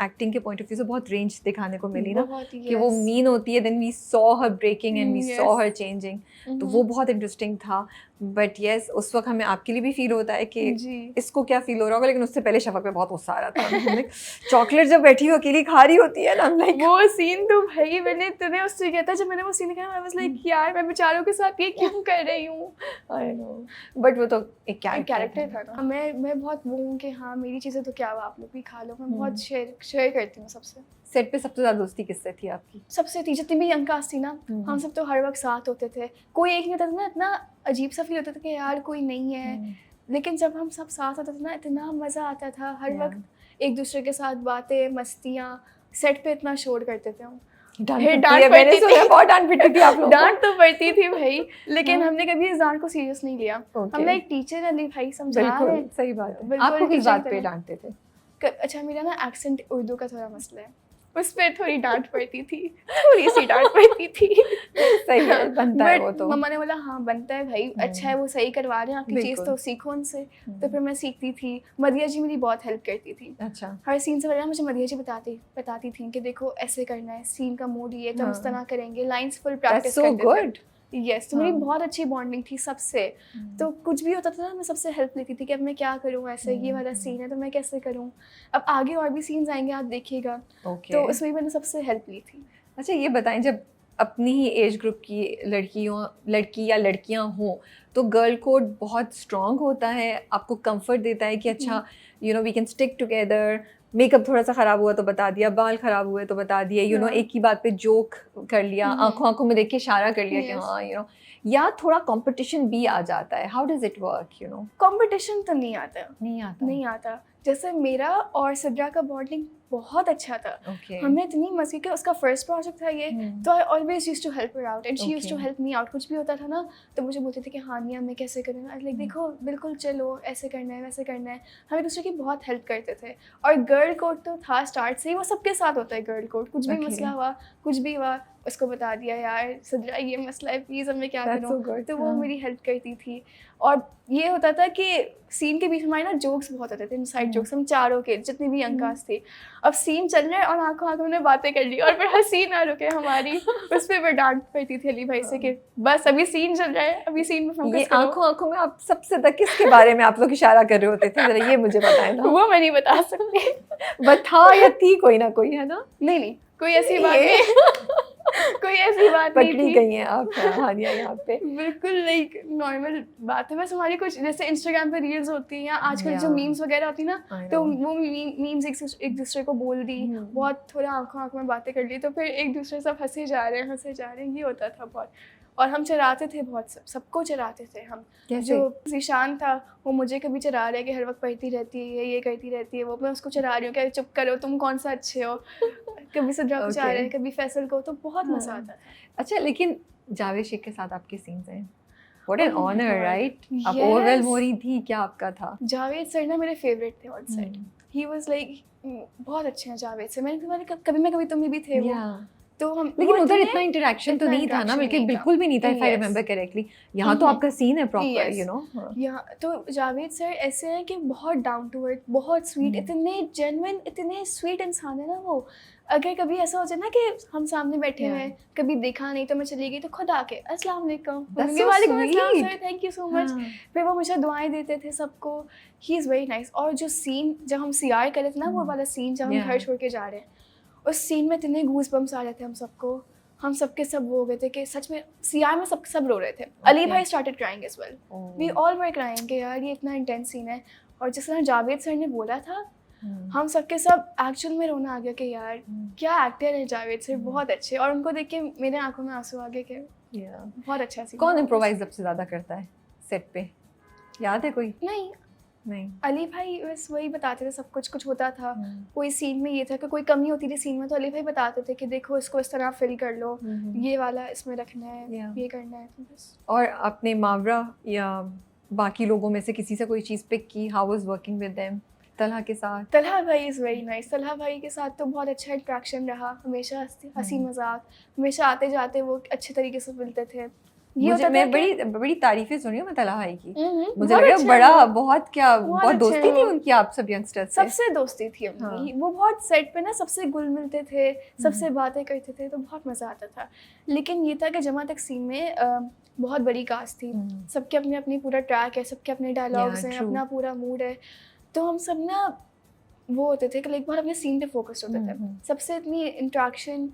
एक्टिंग के पॉइंट ऑफ व्यू से बहुत रेंज दिखाने को मिली ना, बहुत ही, कि वो yes. मीन होती है, then we saw her breaking and we saw Yes. Her changing, तो वो बहुत इंटरेस्टिंग था। बट यस, उस वक्त हमें आपके लिए भी फील होता है कि जी इसको क्या फील हो रहा होगा, लेकिन उससे पहले शफक पे बहुत गुस्सा आ रहा था। चॉकलेट जब बैठी हो अकेली खा रही होती है ना, लाइक वो सीन तो भाई मैंने तूने उससे किया था, जब मैंने वो सीन देखा आई वाज लाइक यार मैं बेचारों के साथ ये क्यों कर रही हूँ। आई नो, बट वो तो एक कैरेक्टर था ना। मैं बहुत वो हूँ कि हाँ मेरी चीज़ें तो क्या हुआ, आप लोग भी खा लो। मैं बहुत शेयर करती हूँ सबसे। सेट पे सबसे ज्यादा दोस्ती किससे थी आपकी? सबसे थी जितनी भी यंग कास्ट थी ना, हम सब तो हर वक्त साथ होते थे, कोई एक नहीं होता था ना। इतना अजीब सा फील होता था कि यार कोई नहीं है, लेकिन जब हम सब साथ होते थे ना इतना मज़ा आता था। हर वक्त एक दूसरे के साथ बातें मस्तियाँ, सेट पे इतना शोर करते थे हम। डांट पड़ती थी आप लोगों को? डांट तो पड़ती थी भाई, लेकिन हमने कभी इस डांट को सीरियस नहीं लिया। हमने एक टीचर अली भाई समझा रहे हैं। सही बात है। बिल्कुल आपको किस teacher बात की पे तरह। डांटते थे? अच्छा मेरा ना एक्सेंट उर्दू का थोड़ा मसला है, उस पर थोड़ी डांट पड़ती थी, थोड़ी सी डांट पड़ती थी। सही है, बनता है वो तो। मम्मा ने बोला हाँ बनता है भाई, अच्छा है वो सही करवा रहे हैं आपकी चीज़, तो सीखो उनसे। तो फिर मैं सीखती थी। मदिया जी मेरी बहुत हेल्प करती थी। अच्छा, हर सीन से पहले मुझे मदिया जी बताती थी कि देखो ऐसे करना है, सीन का मूड ये तो हम इस तरह करेंगे, लाइंस फुल प्रैक्टिस करते थे। यस, तो मेरी बहुत अच्छी बॉन्डिंग थी सबसे। तो कुछ भी होता था ना मैं सबसे हेल्प लेती थी कि अब मैं क्या करूँ, ऐसे ये वाला सीन है तो मैं कैसे करूँ, अब आगे और भी सीन्स आएंगे आप देखिएगा। तो उसमें भी मैंने सबसे हेल्प ली थी। अच्छा ये बताएं, जब अपनी ही एज ग्रुप की लड़की या लड़कियां हों तो गर्ल कोड बहुत स्ट्रॉन्ग होता है, आपको कंफर्ट देता है कि अच्छा you know we can stick together, makeup थोड़ा सा ख़राब हुआ तो बता दिया, बाल ख़राब हुए तो बता दिया, यू नो एक ही बात पे जोक कर लिया, आंखों में देख के इशारा कर लिया कि हाँ यू नो, या थोड़ा कंपटीशन भी आ जाता है? How does it work, you know? Competition तो नहीं आता। जैसे मेरा और सिद्रा का बॉन्डिंग बहुत अच्छा था। हमने इतनी मस्ती की, उसका फर्स्ट प्रोजेक्ट था ये, तो I always used to help her out and she used to help me out. कुछ भी होता था ना तो मुझे बोलते थे कि हाँ निया मैं कैसे करूँ, लाइक देखो बिल्कुल चलो ऐसे करना है वैसे करना है। हम एक दूसरे की बहुत हेल्प करते थे। और गर्ल कोड तो था स्टार्ट से ही, वो सबके साथ होता है गर्ल कोड। कुछ भी मसला हुआ, कुछ भी हुआ, उसको बता दिया यार सिद्रा ये मसला है प्लीज़ अब मैं क्या करूँ, तो वो मेरी हेल्प करती थी। और ये होता था कि सीन के बीच हमारे ना जोक्स बहुत होते थे, इनसाइड जोक्स, हम चारों के जितनी भी यंग कास्ट थी। अब सीन चल रहा है और आंखों में बातें कर ली और फिर हंसी ना रुके हमारी, उस पर फिर डांट पड़ती थी अली भाई से कि बस अभी सीन चल रहा है, अभी सीन में फोकस करो। आंखों में आप सबसे तक किसके बारे में आप लोग इशारा कर रहे होते थे, जरा ये मुझे बताएं ना। वो मैं नहीं बता सकती, बट था या थी कोई ना कोई, है ना? नहीं कोई ऐसी बात नहीं, कोई ऐसी बात नहीं थी। पकड़ी गई हैं आप हानिया यहाँ पे। बिल्कुल लाइक नॉर्मल बात है, बस हमारी कुछ जैसे इंस्टाग्राम पे रील्स होती हैं या आजकल जो मीम्स वगैरह होती है ना, तो वो मीम्स एक दूसरे को बोल दी, बहुत थोड़ा आंखों में बातें कर ली, तो फिर एक दूसरे सब हंसे जा रहे हैं, ये होता था बहुत। और हम चराते थे बहुत, सबको चराते थे हम। जो ज़ीशान था वो मुझे कभी चरा रहा है कि हर वक्त पढ़ती रहती है, ये करती रहती है, वो मैं उसको चरा रही हूँ कि चुप करो तुम कौन सा अच्छे हो। कभी सिद्रा को चरा रहे हैं, कभी फैसल को, तो बहुत मज़ा आता था। अच्छा लेकिन जावेद शेख के साथ आपके सीन्स हैं, व्हाट एन ऑनर, राइट? आप ओवरवेल्म हो रही थी, क्या आपका था? जावेद सर ना मेरे फेवरेट थे on set. He was like बहुत अच्छे हैं जावेद से। मैंने कभी तुम भी थे वो, तो हम लेकिन उधर इतना इंटरेक्शन तो नहीं था ना, बिल्कुल भी नहीं था, इफ आई रिमेंबर करेक्टली। यहाँ तो आपका सीन है प्रॉपर, यू नो। यहाँ तो जावेद सर ऐसे हैं कि बहुत डाउन टू अर्थ, बहुत स्वीट, इतने जेन्युइन, इतने स्वीट इंसान है ना वो। अगर कभी ऐसा हो जाए ना कि हम सामने बैठे हुए हैं, कभी देखा नहीं तो मैं चली गई, तो खुद आके अस्सलाम वालेकुम, वालेकुम अस्सलाम sir, thank you so much. फिर वो मुझे दुआएं देते थे सबको। He is very nice. और जो सीन जब हम सीआर कर रहे थे ना, वो वाला सीन जब हम घर छोड़ के जा रहे हैं, उस सीन में इतने गूज बम्स आ रहे थे हम सबके सब वो हो गए थे कि सच में सीआर में सब रो रहे थे। अली भाई started crying as well, we all were crying कि यार ये इतना इंटेंस सीन है। और जिस तरह जावेद सर ने बोला था, हम सबके सब एक्चुअल में रोना आ गया कि यार क्या एक्टर है जावेद सर, बहुत अच्छे। और उनको देख के मेरे आंखों में आंसू आ गए कि बहुत अच्छा सीन। कौन इम्प्रोवाइज सबसे ज़्यादा करता है सेट पे, याद है कोई? नहीं, अली भाई बस वही बताते थे सब कुछ होता था। कोई सीन में ये था कि कोई कमी होती थी सीन में, तो अली भाई बताते थे कि देखो इसको इस तरह फिल कर लो, ये वाला इसमें रखना है, ये करना है, तो बस। और आपने मावरा या बाकी लोगों में से किसी से कोई चीज़ पिक की? How was working with them? Talha के साथ? तलहा भाई इज़ वेरी नाइस। तलहा भाई के साथ तो बहुत अच्छा इंट्रैक्शन रहा, हमेशा हंसी मजाक, हमेशा आते जाते वो अच्छे तरीके से मिलते थे। ये मुझे होता मैं था कि बड़ी तारीफें सुनी हूँ मैं तलहा भाई की। मुझे बहुत लगा अच्छे हैं बड़ा वो, बहुत क्या बहुत बहुत अच्छे दोस्ती हैं थी वो। उनकी आप सब यंगस्टर्स से। सबसे दोस्ती थी हाँ। उनकी, वो बहुत सेट पे ना सबसे घुल मिलते थे, सबसे बातें करते थे, तो बहुत मज़ा आता था। लेकिन ये था कि जमा तक सीन में बहुत बड़ी कास्ट थी, सबके अपने अपनी पूरा ट्रैक है, सबके अपने डायलॉग्स हैं, true. अपना पूरा मूड है, तो हम सब ना वो होते थे कि लाइक बहुत अपने सीन पे फोकस होते थे, सबसे इतनी इंट्रैक्शन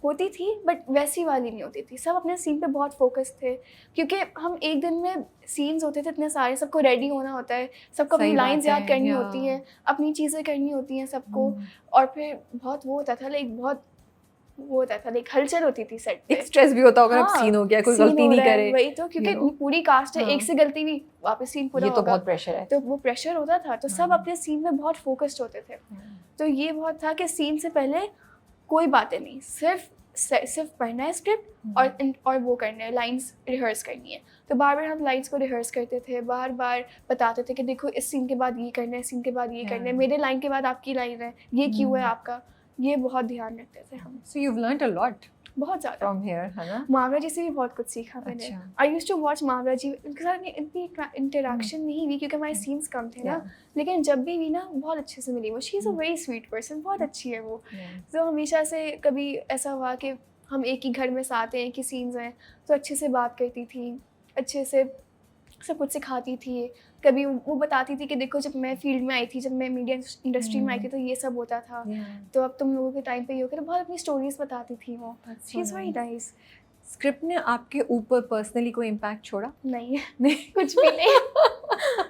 होती थी बट वैसी वाली नहीं होती थी, सब अपने सीन पे बहुत फोकस थे, क्योंकि हम एक दिन में सीन्स होते थे इतने सारे, सबको रेडी होना होता है, सबको अपनी सही बात लाइंस याद है, करनी या। होती हैं, अपनी चीज़ें करनी होती हैं सबको, और फिर बहुत वो होता था लाइक बहुत वो होता था लाइक हलचल होती थी सेट पे। एक स्ट्रेस भी होता होगा अब हाँ, सीन हो गया, कोई सीन गलती हो नहीं रहा है, करे, वही तो, क्योंकि you know? पूरी कास्ट है, हाँ। एक से गलती नहीं वापस सीन पूरा ये तो होगा, बहुत प्रेशर है। तो वो प्रेशर होता था, तो सब अपने सीन में बहुत फोकस्ड होते थे। तो ये बहुत था कि सीन से पहले कोई बातें नहीं, सिर्फ पढ़ना है स्क्रिप्ट और वो करना है, लाइंस रिहर्स करनी है। तो बार बार हम लाइंस को रिहर्स करते थे, बार बार बताते थे कि देखो इस सीन के बाद ये करना है, सीन के बाद ये करना है, मेरे लाइन के बाद आपकी लाइन है, ये क्यों है आपका, ये बहुत ध्यान रखते थे हम। So you've learned a lot बहुत ज़्यादा from here, है ना? मावरा जी से भी बहुत कुछ सीखा मैंने। अच्छा। आई यूज्ड टू वॉच मावरा जी, उनके साथ इतनी इंटरेक्शन नहीं हुई क्योंकि हमारे सीन्स कम थे ना, लेकिन जब भी ना बहुत अच्छे से मिली वो। She is a very sweet person, बहुत अच्छी है वो। तो हमेशा से कभी ऐसा हुआ कि हम एक ही घर में साथ हैं, एक ही सीन्स हैं, तो अच्छे से बात करती थी, अच्छे से सब कुछ सिखाती थी। कभी वो बताती थी कि देखो जब मैं फील्ड में आई थी, जब मैं मीडिया इंडस्ट्री में आई थी तो ये सब होता था, तो अब तुम लोगों के टाइम पे ये हो गया, तो बहुत अपनी स्टोरीज बताती थी वो। She is very nice. Script ने आपके ऊपर पर्सनली कोई इम्पैक्ट छोड़ा? नहीं कुछ भी नहीं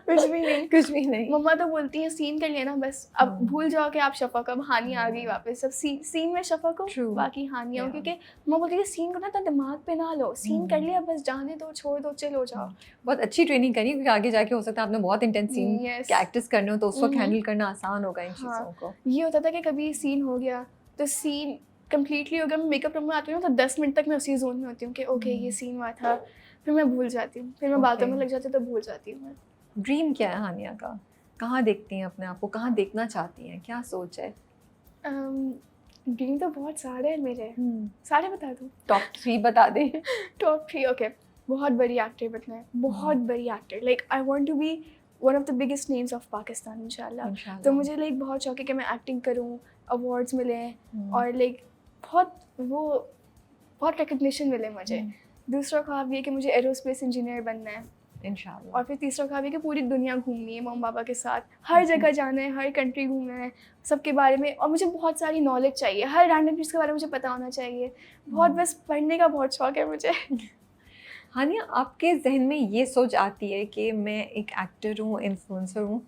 कुछ भी नहीं। कुछ भी नहीं। मम्मा तो बोलती हैं सीन कर लेना बस, अब भूल जाओ कि आप शफक, अब हानि आ गई वापस, अब सीन में शफक हो, बाकी हानियाँ हो, क्योंकि मम्मा बोलती है सीन को ना तो दिमाग पे ना लो, सीन कर लिया बस, जाने दो, छोड़ दो, चिल हो जाओ। बहुत अच्छी ट्रेनिंग करी, क्योंकि आगे जाके हो सकता है आपने बहुत इंटेंस सीन के एक्टर्स करने हो, तो उस वक्त हैंडल करना आसान होगा इन चीज़ों को। ये होता था कि कभी सीन हो गया तो सीन कम्प्लीटली हो गया, मैं मेकअप रूम में आती हूँ तो 10 मिनट तक मैं उसी जोन में होती हूँ कि ओके ये सीन हुआ था, फिर मैं भूल जाती हूँ, फिर मैं बातों में लग जाती हूँ तो भूल जाती हूँ मैं। ड्रीम क्या है हानिया का? कहाँ देखती हैं अपने आप को, कहाँ देखना चाहती हैं, क्या सोच है? ड्रीम तो बहुत सारे हैं मेरे, सारे बता दूँ? टॉप 3 बता दें। Top 3 okay. बहुत बड़ी एक्टर बनना है, बहुत बड़ी actor, like I want to be one of the biggest names of Pakistan इंशाल्लाह। तो मुझे लाइक बहुत शौक है कि मैं एक्टिंग करूँ, अवार्ड्स मिले और लाइक बहुत रिकग्निशन मिले मुझे। दूसरा ख्वाब ये कि मुझे एरोस्पेस इंजीनियर बनना है इंशाल्लाह। और फिर तीसरा ख्वाब है कि पूरी दुनिया घूमनी है मम्मा पापा के साथ, हर जगह जाना है, हर कंट्री घूमना है, सबके बारे में, और मुझे बहुत सारी नॉलेज चाहिए, हर रैंडम चीज़ के बारे में मुझे पता होना चाहिए, बहुत बस पढ़ने का बहुत शौक है मुझे। हानिया, आपके जहन में ये सोच आती है कि मैं एक एक्टर हूँ, इन्फ्लुएंसर हूँ,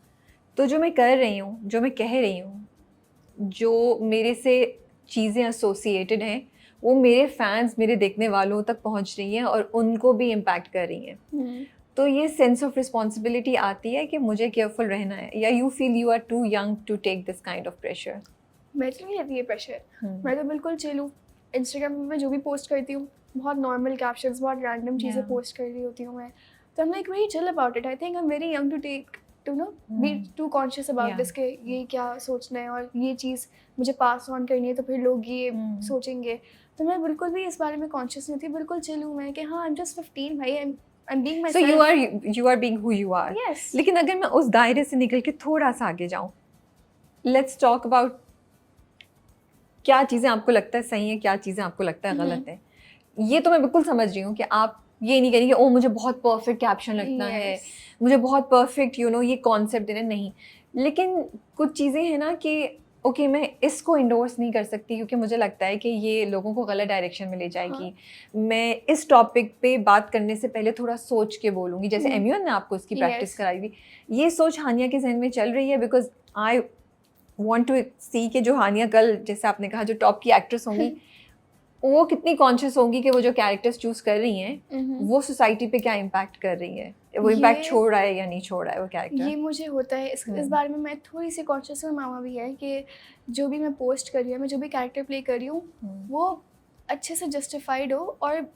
तो जो मैं कर रही हूँ, जो मैं कह रही हूँ, जो मेरे से चीज़ें एसोसिएटेड हैं, वो मेरे फैंस, मेरे देखने वालों तक पहुँच रही हैं और उनको भी इम्पैक्ट कर रही हैं, तो ये सेंस ऑफ रिस्पॉन्सिबिलिटी आती है कि मुझे केयरफुल रहना है, या you feel you are too young to take this kind of pressure? मैं तो नहीं लेती ये प्रेशर, मैं तो बिल्कुल चिल हूँ। इंस्टाग्राम पे मैं जो भी पोस्ट करती हूँ बहुत नॉर्मल कैप्शंस, बहुत रैंडम चीज़ें पोस्ट कर रही होती हूँ मैं, तो I am like very chill about it. I think I am very young to take to no be too conscious about this के ये क्या सोचना है और ये चीज़ मुझे पास ऑन करनी है तो फिर लोग ये सोचेंगे, तो मैं बिल्कुल भी इस बारे में कॉन्शियस नहीं थी, बिल्कुल चिल हूँ मैं कि हाँ आई एम जस्ट 15 भाई, I'm being myself. So you are being who you are. Yes. लेकिन अगर मैं उस दायरे से निकल के थोड़ा सा आगे जाऊँ, let's talk about क्या चीज़ें आपको लगता है सही है, क्या चीज़ें आपको लगता है गलत है। ये तो मैं बिल्कुल समझ रही हूँ कि आप ये नहीं करेंगे ओ मुझे बहुत परफेक्ट कैप्शन लगना है, मुझे बहुत परफेक्ट ये कॉन्सेप्ट देना, नहीं। लेकिन कुछ चीज़ें हैं ना कि ओके मैं इसको इंडोर्स नहीं कर सकती क्योंकि मुझे लगता है कि ये लोगों को गलत डायरेक्शन में ले जाएगी। मैं इस टॉपिक पे बात करने से पहले थोड़ा सोच के बोलूँगी, जैसे एमयूएन ने आपको इसकी प्रैक्टिस कराई थी। ये सोच हानिया के जहन में चल रही है? बिकॉज आई वांट टू सी कि जो हानिया कल, जैसे आपने कहा, जो टॉप की एक्ट्रेस होंगी वो कितनी कॉन्शियस होंगी कि वो जो कैरेक्टर्स चूज कर रही हैं वो सोसाइटी पे क्या इम्पैक्ट कर रही है, वो इम्पैक्ट छोड़ रहा है या नहीं छोड़ रहा है वो कैरेक्टर। ये मुझे होता है इस बारे में मैं थोड़ी सी कॉन्शियस हूँ, मामा भी है, कि जो भी मैं पोस्ट कर रही हूँ, मैं जो भी कैरेक्टर प्ले कर रही हूँ वो अच्छे से जस्टिफाइड हो और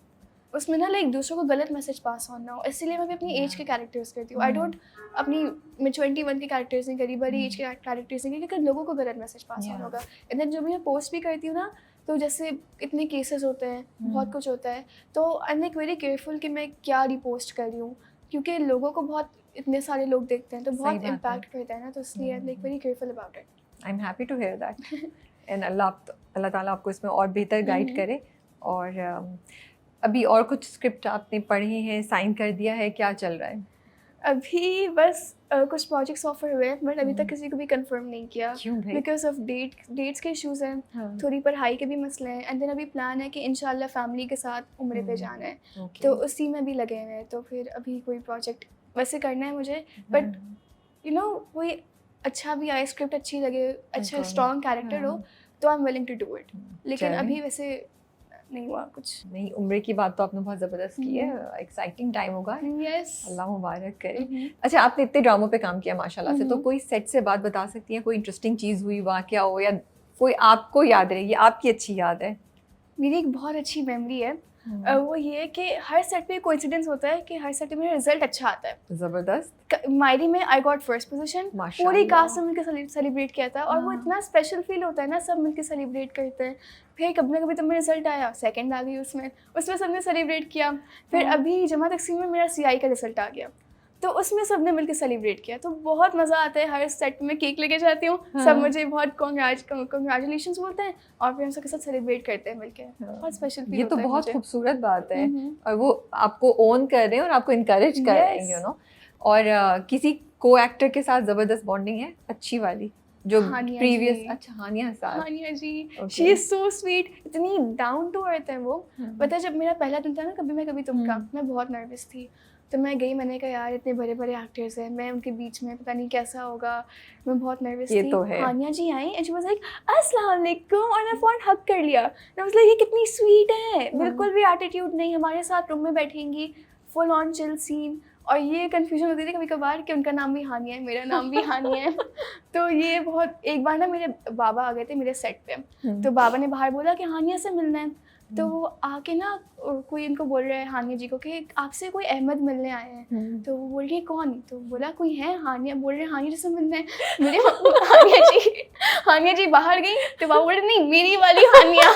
उसमें ना लाइक दूसरों को गलत मैसेज पास ऑन ना हो, इसलिए मैं भी अपनी एज के कैरेक्टर्स करती हूँ। आई डोंट अपनी मैं 21 के कैरेक्टर्स नहीं करी, बड़ी एज के कैरेक्टर्स नहीं करी क्योंकि लोगों को गलत मैसेज पास ऑन होगा। एंड देन जो भी मैं पोस्ट भी करती हूँ ना, तो जैसे इतने केसेस होते हैं, बहुत कुछ होता है, तो I am like very careful कि मैं क्या रिपोस्ट कर रही हूँ, क्योंकि लोगों को बहुत इतने सारे लोग देखते हैं तो बहुत इम्पैक्ट करता है ना, तो इसलिए I am like very careful about it. I am happy to hear that and Allah ताला आपको इसमें और बेहतर गाइड करे। और अभी और कुछ स्क्रिप्ट आपने पढ़े हैं, साइन कर दिया है, क्या चल रहा है? अभी बस कुछ प्रोजेक्ट्स ऑफर हुए हैं, बट अभी तक किसी को भी कंफर्म नहीं किया, क्यों भाई? बिकॉज ऑफ डेट्स के इश्यूज हैं, हाँ। थोड़ी पढ़ाई के भी मसले हैं, एंड देन अभी प्लान है कि इंशाल्लाह फैमिली के साथ उम्रे पे जाना है, Okay. तो उसी में भी लगे हुए हैं। तो फिर अभी कोई प्रोजेक्ट वैसे करना है मुझे, बट यू नो कोई अच्छा भी आए, स्क्रिप्ट अच्छी लगे, अच्छा Okay. स्ट्रॉन्ग कैरेक्टर हो, तो I am willing to do it. लेकिन चलें। अभी वैसे नहीं हुआ कुछ। नहीं, उम्रे की बात तो आपने बहुत ज़बरदस्त की है, एक्साइटिंग टाइम होगा, यस। अल्लाह मुबारक करे। अच्छा, आपने इतने ड्रामों पे काम किया माशाल्लाह से, तो कोई सेट से बात बता सकती हैं, कोई इंटरेस्टिंग चीज़ हुई, वाक़या हो, या कोई आपको याद रहे, ये आपकी अच्छी याद है? मेरी एक बहुत अच्छी मेमोरी है, वो ये है कि हर सेट पे कोइंसिडेंस होता है कि हर सेट में रिजल्ट अच्छा आता है। ज़बरदस्त। मायरी में आई गॉट फर्स्ट पोजीशन, पूरी कास्ट ने मिलकर सेलिब्रेट किया था, और वो इतना स्पेशल फील होता है ना, सब मिलकर सेलिब्रेट करते हैं। फिर कभी ना कभी तो मेरा रिजल्ट आया, सेकंड आ गई उसमें सबने सेलिब्रेट किया। फिर अभी जमा तकसीम में मेरा CI का रिजल्ट आ गया, तो उसमें सबने मिलकर सेलिब्रेट किया, तो बहुत मज़ा आता है। हर सेट में केक लेके जाती हूँ, सब मुझे बहुत कॉन्ग्रेचुलेशंस बोलते हैं, और फिर हम सबके साथ सेलिब्रेट करते हैं मिलकर। बहुत स्पेशल फील ये होता तो है बहुत मुझे। खूबसूरत बात है, और वो आपको ओन कर रहे हैं और आपको इनकरेज कर रहे हैं, यू नो। और किसी को एक्टर के साथ ज़बरदस्त बॉन्डिंग है अच्छी वाली, जो हानिया प्रीवियस? जी। अच्छा, हानिया साथ। हानिया जी, Okay. She is so sweet, इतनी डाउन टू अर्थ है वो। पता है, जब मेरा पहला दिन था ना कभी मैं कभी तुम का, मैं बहुत नर्वस थी, तो मैं गई, मैंने कहा यार इतने बड़े बड़े एक्टर्स हैं, मैं उनके बीच में पता नहीं कैसा होगा, मैं बहुत नर्वस थी। तो है। हानिया जी आई एंड शी वाज लाइक अस्सलाम वालेकुम, और मैं फ़ौरन हग कर लिया। मैं वाज लाइक ये कितनी स्वीट है, बिल्कुल भी एटीट्यूड नहीं, हमारे साथ रूम में बैठेंगी, फुल ऑन चिल सीन। और ये कन्फ्यूजन होती थी कभी कभार कि उनका नाम भी हानिया है, मेरा नाम भी हानिया है। तो ये बहुत, एक बार ना मेरे बाबा आ गए थे मेरे सेट पे, तो बाबा ने बाहर बोला कि हानिया से मिलना है, तो वो आके ना कोई इनको बोल रहा है हानिया जी को कि आपसे कोई अहमद मिलने आए हैं। तो वो बोल रही है कौन, तो बोला कोई है, हानिया बोल रहे हैं हानिया जी से मिलना है। मेरे हानिया जी बाहर गई, तो बाबा बोल रहे नहीं मेरी वाली हानिया।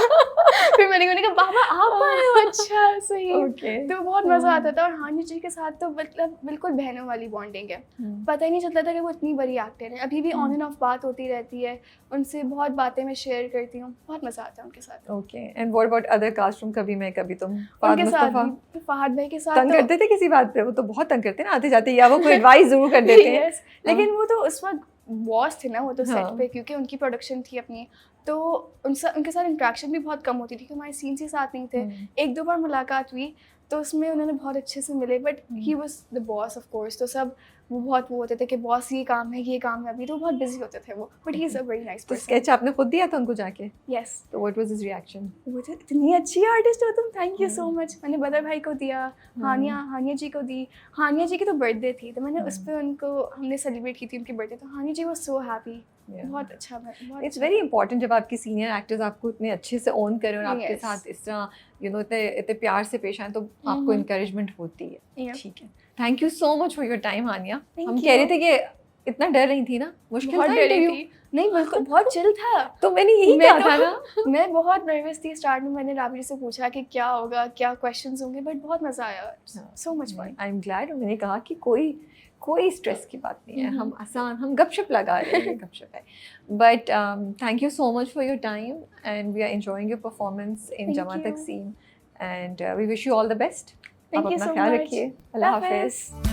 फिर मैंने कहा बाबा आप आए हो, अच्छा सही। तो बहुत मज़ा आता था, और हानिया जी के साथ तो मतलब बिल्कुल बहनों वाली बॉन्डिंग है, पता ही नहीं चलता था कि वो इतनी बड़ी एक्टर है। अभी भी ऑन एंड ऑफ बात होती रहती है, उनसे बहुत बातें मैं शेयर करती हूँ, बहुत मज़ा आता है उनके साथ। Okay, and what about other caste from कभी मैं कभी तुम? उनके साथ भी, फहद भाई के साथ तंग करते थे किसी बात पे? वो तो बहुत तंग करते हैं ना आते जाते, या वो कोई एडवाइस जरूर कर देते हैं। लेकिन वो तो उस वक्त बॉस थे ना, वो तो सेट पे, क्योंकि उनकी प्रोडक्शन थी अपनी, तो उनके साथ इंटरेक्शन भी बहुत कम होती थी, कि हमारे सीन्स ही साथ नहीं थे। एक दो बार मुलाकात हुई, तो उसमें उन्होंने बहुत अच्छे से मिले, but he was the boss of course, तो सब वो बहुत वो होते थे कि बॉस ये काम है अभी, तो बहुत बिजी होते थे वो, but he is a very nice तो पर्सन। स्केच आपने खुद दिया था उनको जाके? यस। तो व्हाट वाज हिज रिएक्शन? वो तो इतनी अच्छी आर्टिस्ट हो तुम, थैंक यू सो मच। मैंने बदर भाई को दिया, हानिया जी को दी। हानिया जी की तो बर्थडे थी, तो मैंने उस पर उनको, हमने सेलिब्रेट की थी उनकी बर्थडे, तो हानिया जी वाज सो हैप्पी। बहुत अच्छा। इट्स वेरी इंपॉर्टेंट जब आपके सीनियर एक्टर्स आपको इतने अच्छे से ओन करें और आपके साथ इस तरह यू नो इतने प्यार से पेश आए, तो आपको इंकरेजमेंट होती है। ठीक है, thank you so much for your time Hania. हम कह रहे थे कि इतना डर रही थी ना, मुश्किल था इंटरव्यू? नहीं बिल्कुल, बहुत चिल था। तो मैंने यही कहा था ना, मैं बहुत नर्वस थी स्टार्ट में। मैंने राबी से पूछा कि क्या होगा, क्या क्वेश्चंस होंगे, बट बहुत मज़ा आया, so much fun. I am glad. मैंने कहा कि कोई स्ट्रेस की बात नहीं है, हम आसान, हम गपशप लगा रहे हैं, गपशप है। But thank you so much for your time, and we are enjoying your performance in Jama Taqseem, and we wish you all the best. आप अपना ख्याल रखिए। अल्लाह हाफिज़।